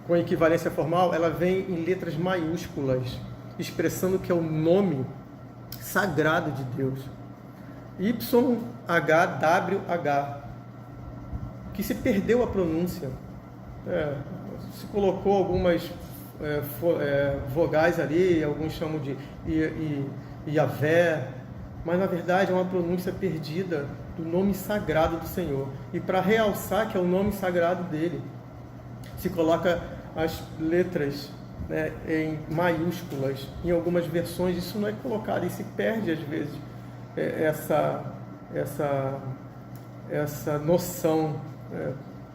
com equivalência formal, ela vem em letras maiúsculas, expressando que é o nome sagrado de Deus. YHWH, que se perdeu a pronúncia. Se colocou algumas vogais ali, alguns chamam de Iavé, mas na verdade é uma pronúncia perdida do nome sagrado do Senhor. E para realçar que é o nome sagrado dele, se coloca as letras, né, em maiúsculas. Em algumas versões isso não é colocado e se perde às vezes essa noção.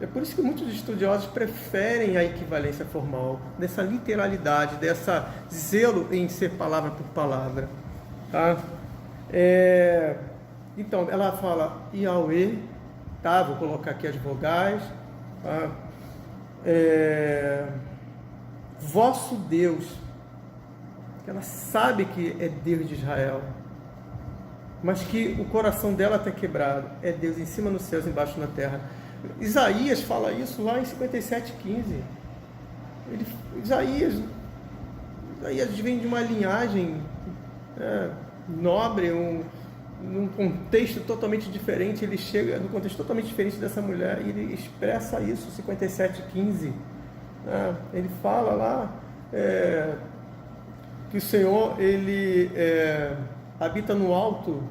É por isso que muitos estudiosos preferem a equivalência formal, dessa literalidade, dessa zelo em ser palavra por palavra. Tá? Então, ela fala Yahweh, tá? Vou colocar aqui as vogais. Tá? Vosso Deus, que ela sabe que é Deus de Israel, mas que o coração dela está quebrado. É Deus em cima nos céus, embaixo na terra. Isaías fala isso lá em 57:15. Isaías vem de uma linhagem nobre, num contexto totalmente diferente. Ele chega num contexto totalmente diferente dessa mulher e ele expressa isso, 57:15. Ele fala lá que o Senhor ele habita no alto,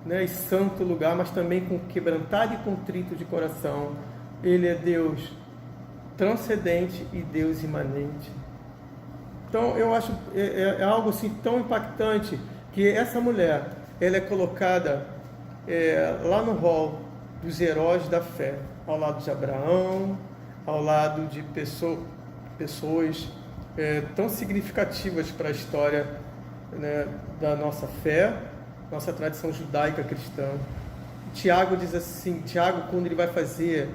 né, e santo lugar, mas também com quebrantado e contrito de coração. Ele é Deus transcendente e Deus imanente. Então eu acho algo assim tão impactante que essa mulher ela é colocada lá no rol dos heróis da fé, ao lado de Abraão, ao lado de pessoas tão significativas para a história, né, da nossa fé, nossa tradição judaica cristã. Tiago diz assim, Tiago, quando ele vai fazer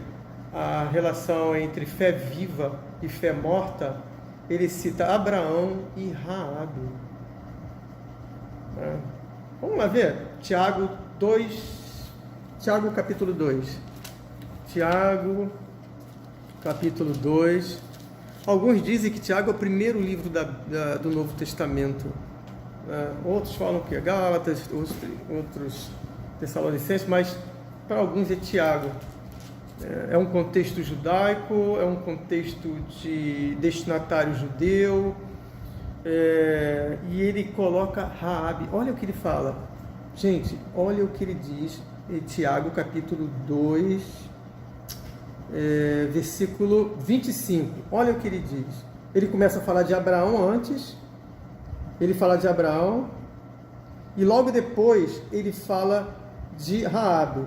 a relação entre fé viva e fé morta, ele cita Abraão e Raabe. Vamos lá ver Tiago capítulo 2. Tiago capítulo 2. Alguns dizem que Tiago é o primeiro livro do Novo Testamento. Outros falam que é Gálatas, outros Tessalonicenses, mas para alguns é Tiago. É um contexto judaico, é um contexto de destinatário judeu, e ele coloca Raabe. Olha o que ele fala. Gente, olha o que ele diz em Tiago capítulo 2, versículo 25. Olha o que ele diz. Ele começa a falar de Abraão antes. Ele fala de Abraão e logo depois ele fala de Raabe.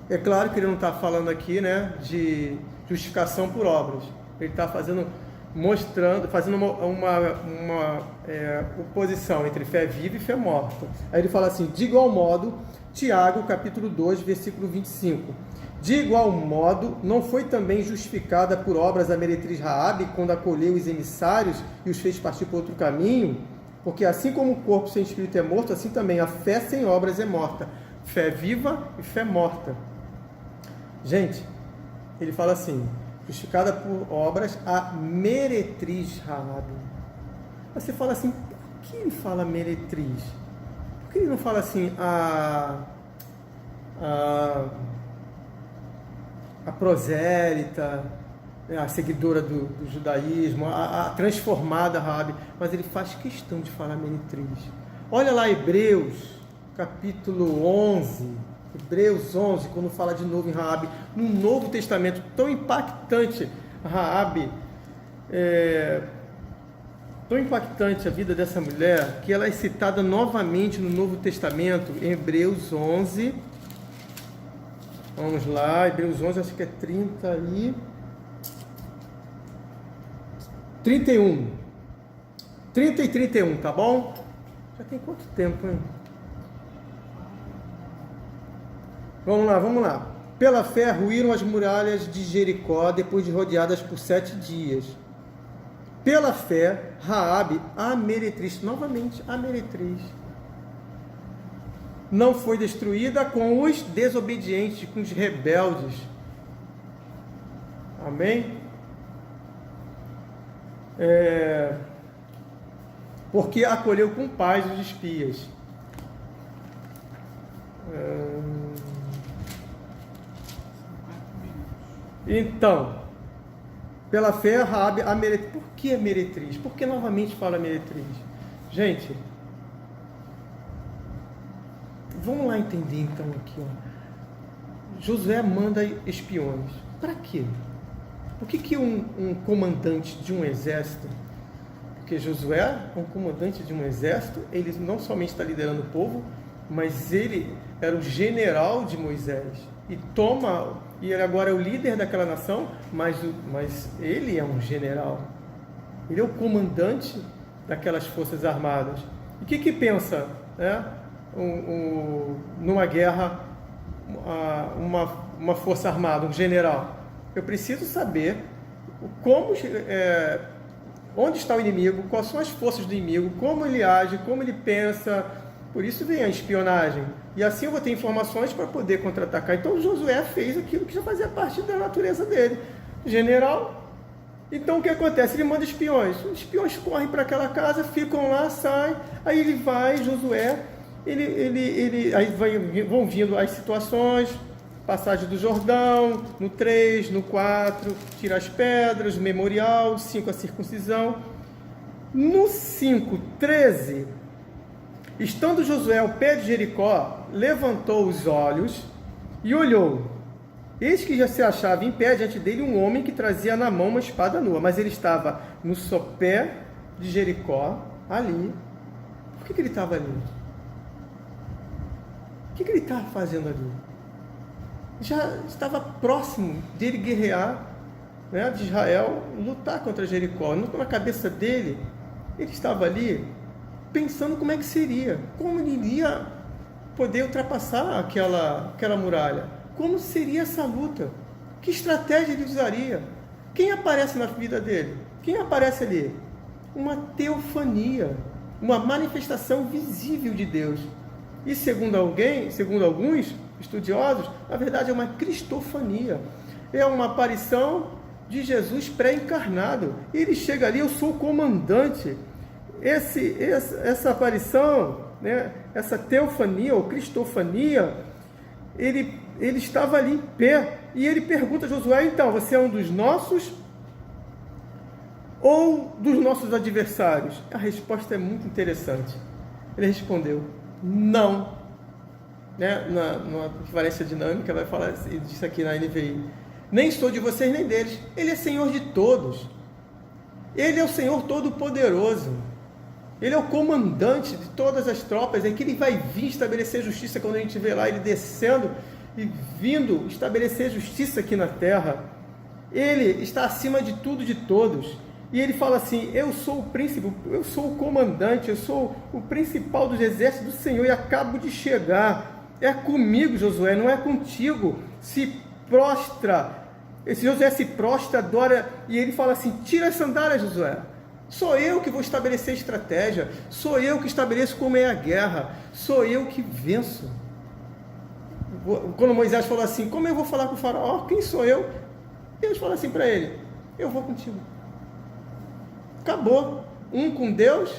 É claro que ele não está falando aqui, né, de justificação por obras. Ele está fazendo uma oposição entre fé viva e fé morta. Aí ele fala assim: de igual modo, Tiago capítulo 2, versículo 25. De igual modo, não foi também justificada por obras a meretriz Raabe quando acolheu os emissários e os fez partir por outro caminho? Porque assim como o corpo sem espírito é morto, assim também a fé sem obras é morta. Fé viva e fé morta. Gente, ele fala assim: justificada por obras a meretriz Raabe. Você fala assim, por que ele fala meretriz? Por que ele não fala assim a prosélita, a seguidora do judaísmo, a transformada Raabe? Mas ele faz questão de falar meretriz. Olha lá Hebreus, capítulo 11, Hebreus 11, quando fala de novo em Raabe, no Novo Testamento, tão impactante Raabe, tão impactante a vida dessa mulher, que ela é citada novamente no Novo Testamento, em Hebreus 11. Vamos lá, Hebreus 11, acho que é 31. 30 e 31, tá bom? Já tem quanto tempo, hein? Vamos lá. Pela fé ruíram as muralhas de Jericó depois de rodeadas por 7 dias. Pela fé, Raabe, a meretriz, novamente a meretriz, não foi destruída com os desobedientes, com os rebeldes. Amém? Porque acolheu com paz os espias. Então, pela fé, Raabe, a meretriz. Por que a meretriz? Por que novamente fala meretriz? Gente, vamos lá entender então aqui. Josué manda espiões. Para quê? Por que um comandante de um exército, porque Josué é um comandante de um exército, ele não somente está liderando o povo, mas ele era o general de Moisés. E ele agora é o líder daquela nação, mas ele é um general. Ele é o comandante daquelas forças armadas. E o que pensa, né, numa guerra, uma força armada, um general? Eu preciso saber onde está o inimigo, quais são as forças do inimigo, como ele age, como ele pensa. Por isso vem a espionagem. E assim eu vou ter informações para poder contra-atacar. Então Josué fez aquilo que já fazia parte da natureza dele. General. Então o que acontece? Ele manda espiões. Os espiões correm para aquela casa, ficam lá, saem. Aí ele vai, Josué, aí vão vindo as situações, passagem do Jordão, no 3, no 4, tira as pedras, memorial, 5, a circuncisão. No 5, 13... Estando Josué ao pé de Jericó, levantou os olhos e olhou. Eis que já se achava em pé diante dele um homem que trazia na mão uma espada nua. Mas ele estava no sopé de Jericó, ali. Por que ele estava ali? O que ele estava fazendo ali? Já estava próximo dele guerrear, né, de Israel, lutar contra Jericó. Na cabeça dele, ele estava ali pensando como é que seria, como ele iria poder ultrapassar aquela muralha, como seria essa luta, que estratégia ele usaria, quem aparece na vida dele, quem aparece ali? Uma teofania, uma manifestação visível de Deus. E segundo alguns estudiosos, na verdade é uma cristofania, é uma aparição de Jesus pré-encarnado. Ele chega ali, eu sou o comandante. Essa aparição, né, essa teofania ou cristofania, ele estava ali em pé e ele pergunta a Josué: então, você é um dos nossos ou dos nossos adversários? A resposta é muito interessante. Ele respondeu: não. Né, na equivalência dinâmica vai falar, ele disse aqui na NVI: nem sou de vocês nem deles. Ele é Senhor de todos. Ele é o Senhor Todo-Poderoso. Ele é o comandante de todas as tropas, é que ele vai vir estabelecer justiça. Quando a gente vê lá ele descendo e vindo estabelecer justiça aqui na terra, ele está acima de tudo, de todos. E ele fala assim: eu sou o príncipe, eu sou o comandante, eu sou o principal dos exércitos do Senhor e acabo de chegar. É comigo, Josué, não é contigo. Se prostra. Esse Josué se prostra, adora, e ele fala assim: tira as sandálias, Josué. Sou eu que vou estabelecer estratégia, sou eu que estabeleço como é a guerra, sou eu que venço. Quando Moisés falou assim: como eu vou falar com o faraó? Quem sou eu? Deus fala assim para ele: eu vou contigo. Acabou. Um com Deus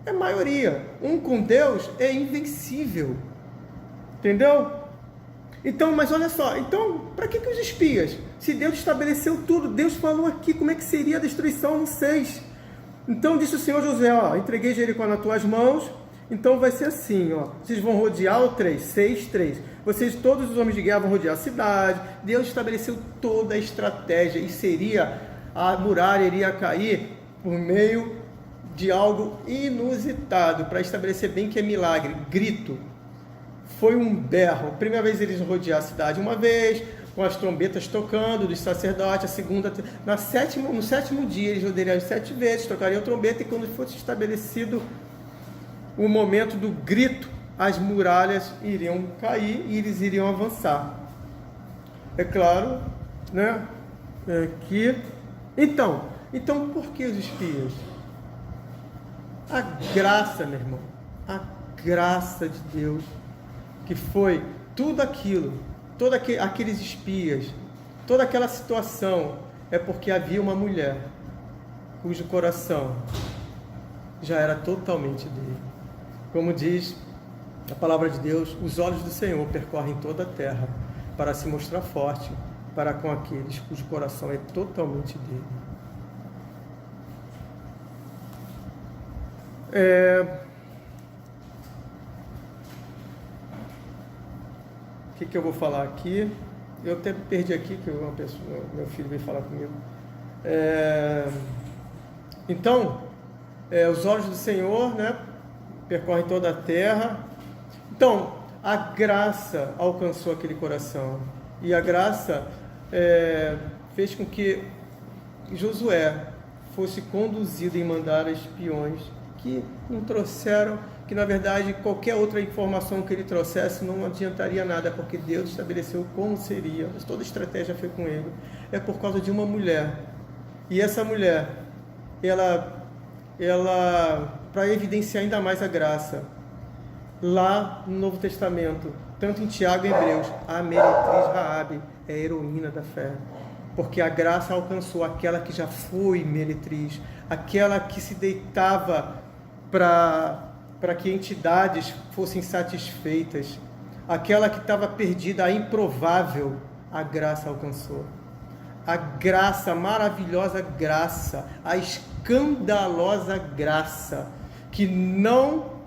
é maioria, um com Deus é invencível. Entendeu? Então, mas olha só, então, para que os espias? Se Deus estabeleceu tudo, Deus falou aqui como é que seria a destruição no 6. Então disse o Senhor Josué: ó, entreguei Jericó nas tuas mãos, então vai ser assim, ó, vocês vão rodear o 3, 6, 3. Vocês, todos os homens de guerra, vão rodear a cidade. Deus estabeleceu toda a estratégia e a muralha iria cair por meio de algo inusitado, para estabelecer bem que é milagre, grito. Foi um berro. Primeira vez eles rodearam a cidade uma vez, com as trombetas tocando dos sacerdotes. A segunda, no sétimo dia eles rodeariam 7 vezes, tocariam trombeta, e quando fosse estabelecido o momento do grito, as muralhas iriam cair e eles iriam avançar. É claro, né? Então, por que os espias? A graça, meu irmão, a graça de Deus que foi tudo aquilo, todos aqueles espias, toda aquela situação, é porque havia uma mulher cujo coração já era totalmente dele. Como diz a palavra de Deus, os olhos do Senhor percorrem toda a terra para se mostrar forte para com aqueles cujo coração é totalmente dele. O que eu vou falar aqui? Eu até perdi aqui, que uma pessoa, meu filho veio falar comigo. Então, os olhos do Senhor, né, percorrem toda a terra. Então, a graça alcançou aquele coração. E a graça fez com que Josué fosse conduzido em mandar espiões que não trouxeram, que na verdade qualquer outra informação que ele trouxesse não adiantaria nada, porque Deus estabeleceu como seria, toda a estratégia foi com ele. É por causa de uma mulher. E essa mulher, ela para evidenciar ainda mais a graça, lá no Novo Testamento, tanto em Tiago e Hebreus, a meretriz Raabe é a heroína da fé, porque a graça alcançou aquela que já foi meretriz, aquela que se deitava para que entidades fossem satisfeitas, aquela que estava perdida, a improvável, a graça alcançou. A graça, a maravilhosa graça, a escandalosa graça, que não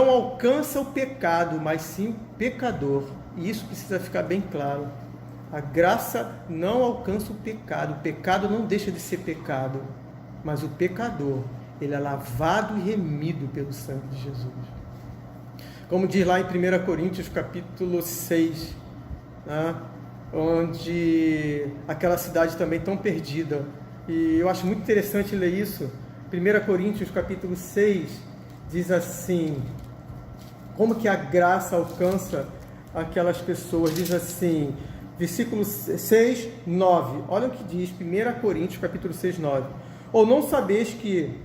alcança o pecado, mas sim o pecador. E isso precisa ficar bem claro. A graça não alcança o pecado não deixa de ser pecado, mas o pecador, ele é lavado e remido pelo sangue de Jesus. Como diz lá em 1 Coríntios capítulo 6, né? Onde aquela cidade também tão perdida, e eu acho muito interessante ler isso. 1 Coríntios capítulo 6 diz assim, como que a graça alcança aquelas pessoas, diz assim, versículo 6, 9, olha o que diz 1 Coríntios capítulo 6, 9, ou não sabeis que,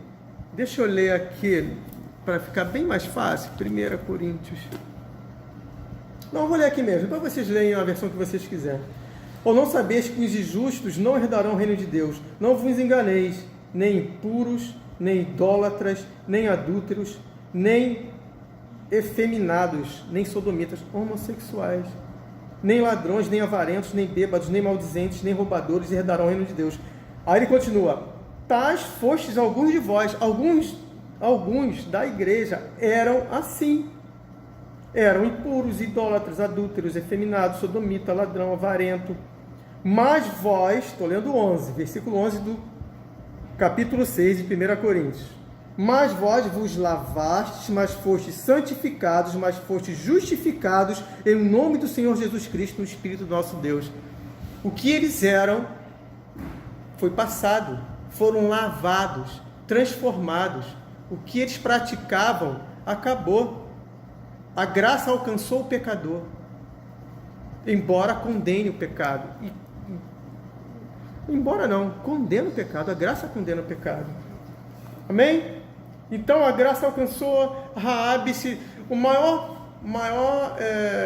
deixa eu ler aqui, para ficar bem mais fácil, 1 Coríntios, não, eu vou ler aqui mesmo, depois vocês leem a versão que vocês quiserem. Ou não sabeis que os injustos não herdarão o reino de Deus? Não vos enganeis, nem impuros, nem idólatras, nem adúlteros, nem efeminados, nem sodomitas, homossexuais, nem ladrões, nem avarentos, nem bêbados, nem maldizentes, nem roubadores herdarão o reino de Deus. Aí ele continua, tais fostes alguns de vós, alguns da igreja eram assim. Eram impuros, idólatras, adúlteros, efeminados, sodomita, ladrão, avarento. Mas vós, estou lendo 11, versículo 11 do capítulo 6 de 1 Coríntios. Mas vós vos lavastes, mas fostes santificados, mas fostes justificados em nome do Senhor Jesus Cristo, no Espírito do nosso Deus. O que eles eram foi passado, foram lavados, transformados. O que eles praticavam acabou. A graça alcançou o pecador, embora condene o pecado. Embora não, condena o pecado, a graça condena o pecado. Amém? Então a graça alcançou Raabe, o maior,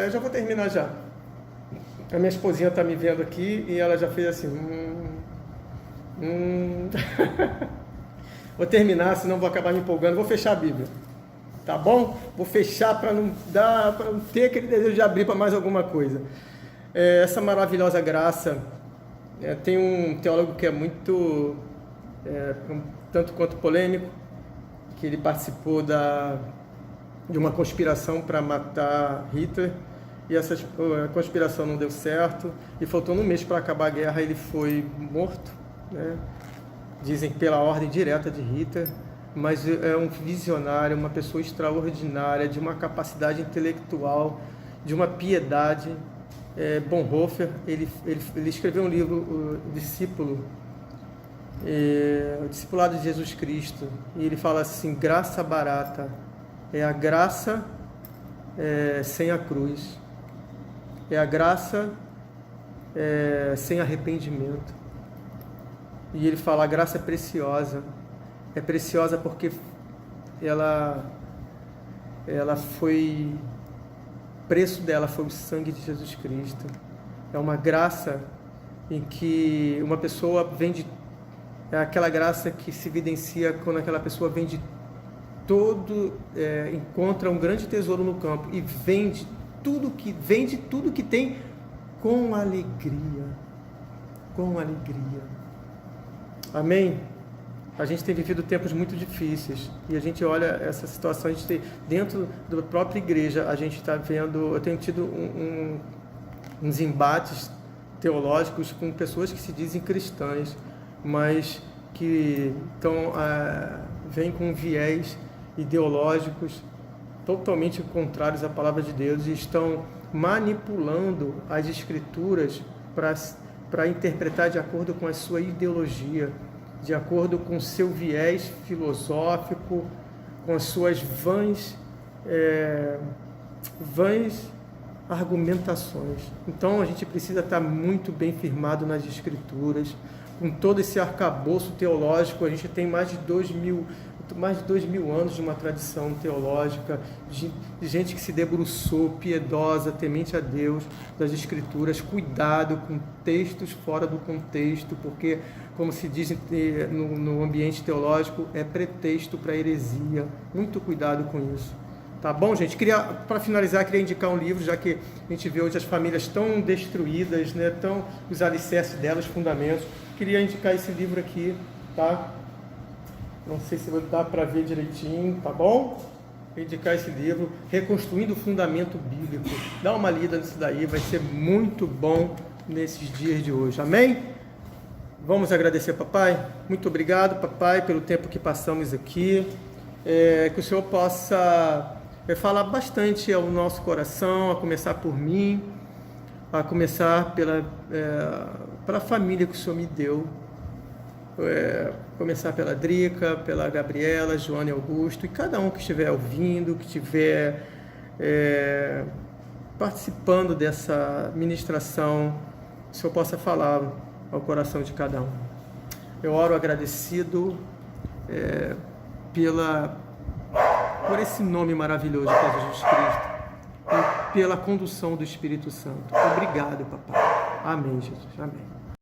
já vou terminar já. A minha esposinha está me vendo aqui e ela já fez assim, Vou terminar, senão vou acabar me empolgando, vou fechar a Bíblia. Tá bom? Vou fechar para não ter aquele desejo de abrir para mais alguma coisa. Essa maravilhosa graça, tem um teólogo que é muito, tanto quanto polêmico, que ele participou de uma conspiração para matar Hitler, e essa conspiração não deu certo, e faltando um mês para acabar a guerra, ele foi morto, né? Dizem pela ordem direta de Hitler, mas é um visionário, uma pessoa extraordinária, de uma capacidade intelectual, de uma piedade. Bonhoeffer, ele escreveu um livro, o Discípulo, o Discipulado de Jesus Cristo, e ele fala assim, graça barata, é a graça sem a cruz, é a graça sem arrependimento. E ele fala, a graça é preciosa porque ela foi preço dela foi o sangue de Jesus Cristo. É uma graça em que uma pessoa vende, é aquela graça que se evidencia quando aquela pessoa vende encontra um grande tesouro no campo e vende tudo que tem com alegria. Com alegria. Amém? A gente tem vivido tempos muito difíceis e a gente olha essa situação, a gente tem, dentro da própria igreja, a gente está vendo, eu tenho tido uns embates teológicos com pessoas que se dizem cristãs, mas que vêm com viés ideológicos totalmente contrários à palavra de Deus e estão manipulando as escrituras para interpretar de acordo com a sua ideologia, de acordo com o seu viés filosófico, com as suas vãs argumentações. Então a gente precisa estar muito bem firmado nas escrituras, com todo esse arcabouço teológico. A gente tem mais de 2000 anos de uma tradição teológica, de gente que se debruçou, piedosa, temente a Deus, das Escrituras. Cuidado com textos fora do contexto, porque, como se diz no ambiente teológico, é pretexto para heresia. Muito cuidado com isso. Tá bom, gente? Para finalizar, queria indicar um livro, já que a gente vê hoje as famílias tão destruídas, né? Os alicerces delas, os fundamentos. Queria indicar esse livro aqui, tá? Não sei se vai dar para ver direitinho, tá bom? Vou indicar esse livro, Reconstruindo o Fundamento Bíblico. Dá uma lida nisso daí, vai ser muito bom nesses dias de hoje. Amém? Vamos agradecer, papai. Muito obrigado, papai, pelo tempo que passamos aqui. Que o Senhor possa falar bastante ao nosso coração, a começar por mim, a começar pela família que o Senhor me deu. Começar pela Drica, pela Gabriela, Joana e Augusto, e cada um que estiver ouvindo, que estiver participando dessa ministração, o Senhor possa falar ao coração de cada um. Eu oro agradecido por esse nome maravilhoso que é Jesus Cristo e pela condução do Espírito Santo. Obrigado, papai. Amém, Jesus. Amém.